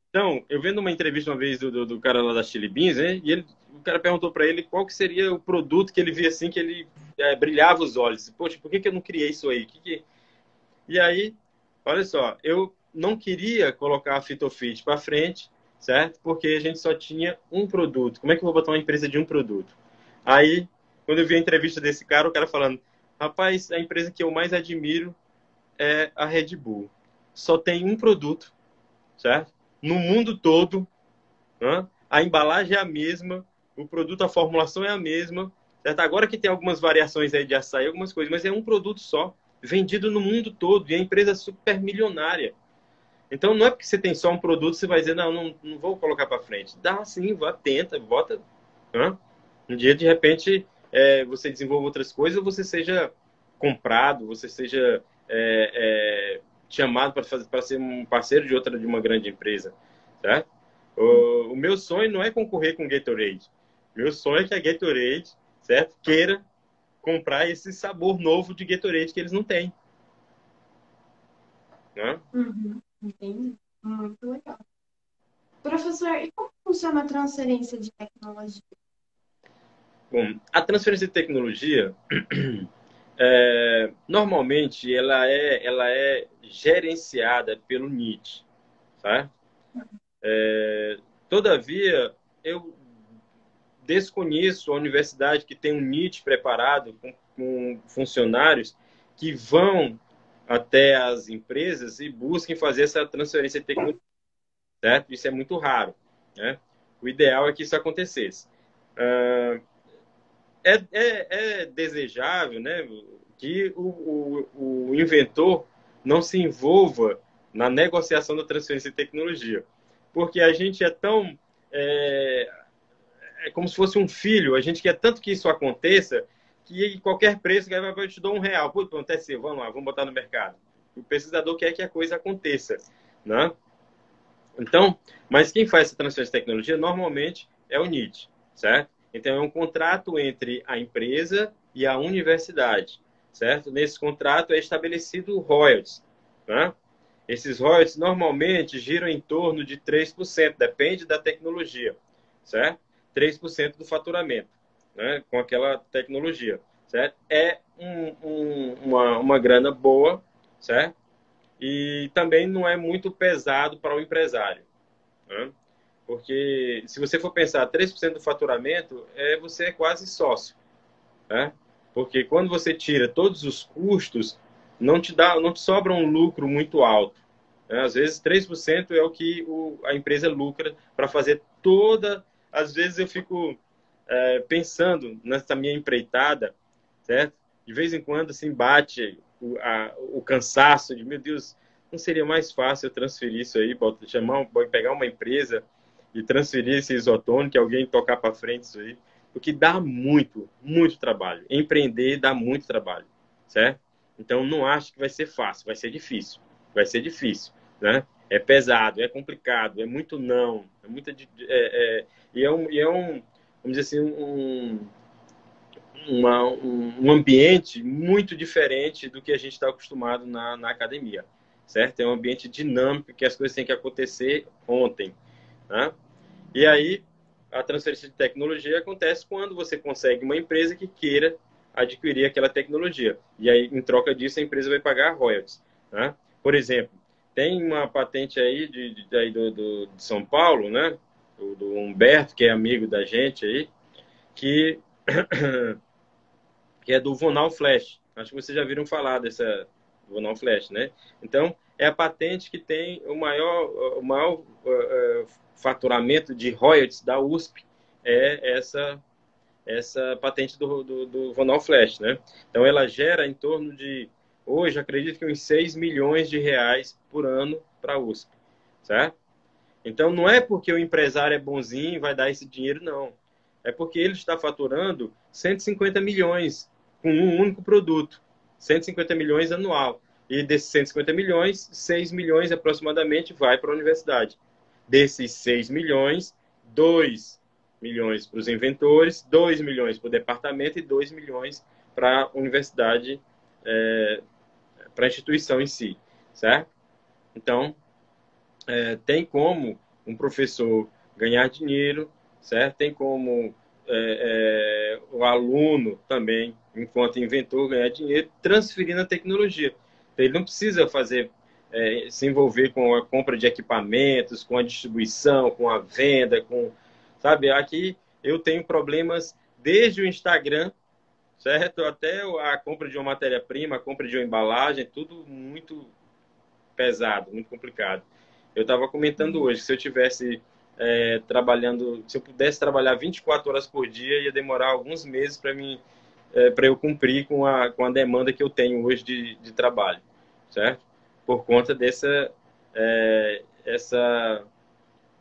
então, eu vendo uma entrevista uma vez do cara lá da Chili Beans, né? E o cara perguntou para ele qual que seria o produto que ele via assim, que ele brilhava os olhos. Poxa, por que eu não criei isso aí? E aí, olha só, eu não queria colocar a Fitofit para frente, certo? Porque a gente só tinha um produto. Como é que eu vou botar uma empresa de um produto? Aí, quando eu vi a entrevista desse cara, o cara falando, rapaz, a empresa que eu mais admiro é a Red Bull. Só tem um produto, certo? No mundo todo, né? A embalagem é a mesma, o produto, a formulação é a mesma, certo? Agora que tem algumas variações aí de açaí, algumas coisas, mas é um produto só, vendido no mundo todo, e a empresa é super milionária. Então, não é porque você tem só um produto, você vai dizer, não vou colocar para frente. Dá sim, vá, tenta, bota. Né? Um dia, de repente, você desenvolva outras coisas, ou você seja comprado, você seja chamado para ser um parceiro de uma grande empresa, certo? O meu sonho não é concorrer com Gatorade. Meu sonho é que a Gatorade, certo, queira comprar esse sabor novo de Gatorade que eles não têm. Né? Uhum, entendi. Muito legal. Professor, e como funciona a transferência de tecnologia? Bom, a transferência de tecnologia, normalmente, ela é gerenciada pelo NIT, tá? Todavia, eu desconheço a universidade que tem um NIT preparado com funcionários que vão até as empresas e busquem fazer essa transferência de tecnologia, certo? Isso é muito raro, né? O ideal é que isso acontecesse. É desejável, né, que o inventor não se envolva na negociação da transferência de tecnologia, porque a gente é tão é como se fosse um filho, a gente quer tanto que isso aconteça que qualquer preço que vai te dar R$ 1. Pô, acontece, vamos lá, vamos botar no mercado. O pesquisador quer que a coisa aconteça, né? Então, mas quem faz essa transferência de tecnologia normalmente é o NIT, certo? Então, é um contrato entre a empresa e a universidade, certo? Nesse contrato é estabelecido royalties, né? Esses royalties normalmente giram em torno de 3%, depende da tecnologia, certo? 3% do faturamento, né? Com aquela tecnologia, certo? É uma grana boa, certo? E também não é muito pesado para o empresário, né? Porque se você for pensar 3% do faturamento, você é quase sócio, né? Porque quando você tira todos os custos, não te sobra um lucro muito alto, né? Às vezes 3% é o que a empresa lucra para fazer toda. Às vezes eu fico pensando nessa minha empreitada, certo? De vez em quando assim bate o cansaço de, meu Deus, não seria mais fácil eu transferir isso aí, pegar uma empresa e transferir esse isotônico, alguém tocar para frente isso aí, porque dá muito, muito trabalho. Empreender dá muito trabalho, certo? Então não acho que vai ser fácil, vai ser difícil, né? É pesado, é complicado, é muito não, é muita vamos dizer assim, um ambiente muito diferente do que a gente está acostumado na academia, certo? É um ambiente dinâmico que as coisas têm que acontecer ontem, né? E aí, a transferência de tecnologia acontece quando você consegue uma empresa que queira adquirir aquela tecnologia. E aí, em troca disso, a empresa vai pagar royalties, né? Por exemplo, tem uma patente aí de São Paulo, né? do Humberto, que é amigo da gente aí, que, que é do Vonal Flash. Acho que vocês já viram falar dessa Vonal Flash, né? Então, é a patente que tem o maior faturamento de royalties da USP, é essa patente do Vonal Flash, né? Então, ela gera em torno de, hoje, acredito que uns 6 milhões de reais por ano para a USP, certo? Então, não é porque o empresário é bonzinho e vai dar esse dinheiro, não. É porque ele está faturando 150 milhões com um único produto. 150 milhões anual. E desses 150 milhões, 6 milhões aproximadamente vai para a universidade. Desses 6 milhões, 2 milhões para os inventores, 2 milhões para o departamento e 2 milhões para a universidade, para a instituição em si, certo? Então, tem como um professor ganhar dinheiro, certo? Tem como o aluno também, enquanto inventor, ganhar dinheiro transferindo a tecnologia. Então, ele não precisa se envolver com a compra de equipamentos, com a distribuição, com a venda, sabe? Aqui eu tenho problemas desde o Instagram, certo? Até a compra de uma matéria-prima, a compra de uma embalagem, tudo muito pesado, muito complicado. Eu estava comentando hoje que se eu tivesse trabalhando, se eu pudesse trabalhar 24 horas por dia, ia demorar alguns meses para eu cumprir com a demanda que eu tenho hoje de trabalho, certo? Por conta essa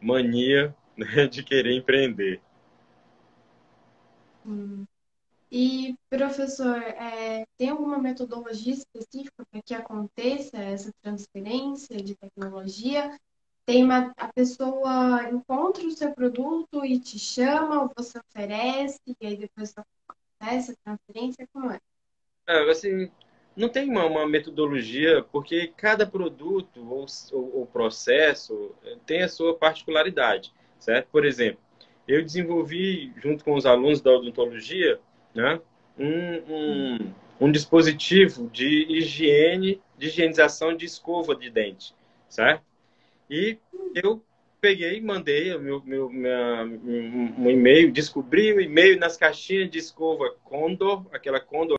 mania, né, de querer empreender. E, professor, tem alguma metodologia específica para que aconteça essa transferência de tecnologia? A pessoa encontra o seu produto e te chama, ou você oferece, e aí depois acontece a transferência, como é? Assim, não tem uma metodologia, porque cada produto ou processo tem a sua particularidade, certo? Por exemplo, eu desenvolvi, junto com os alunos da odontologia, né, um dispositivo de higienização de escova de dente, certo? E eu peguei, mandei um e-mail, descobri o e-mail nas caixinhas de escova Condor, aquela Condor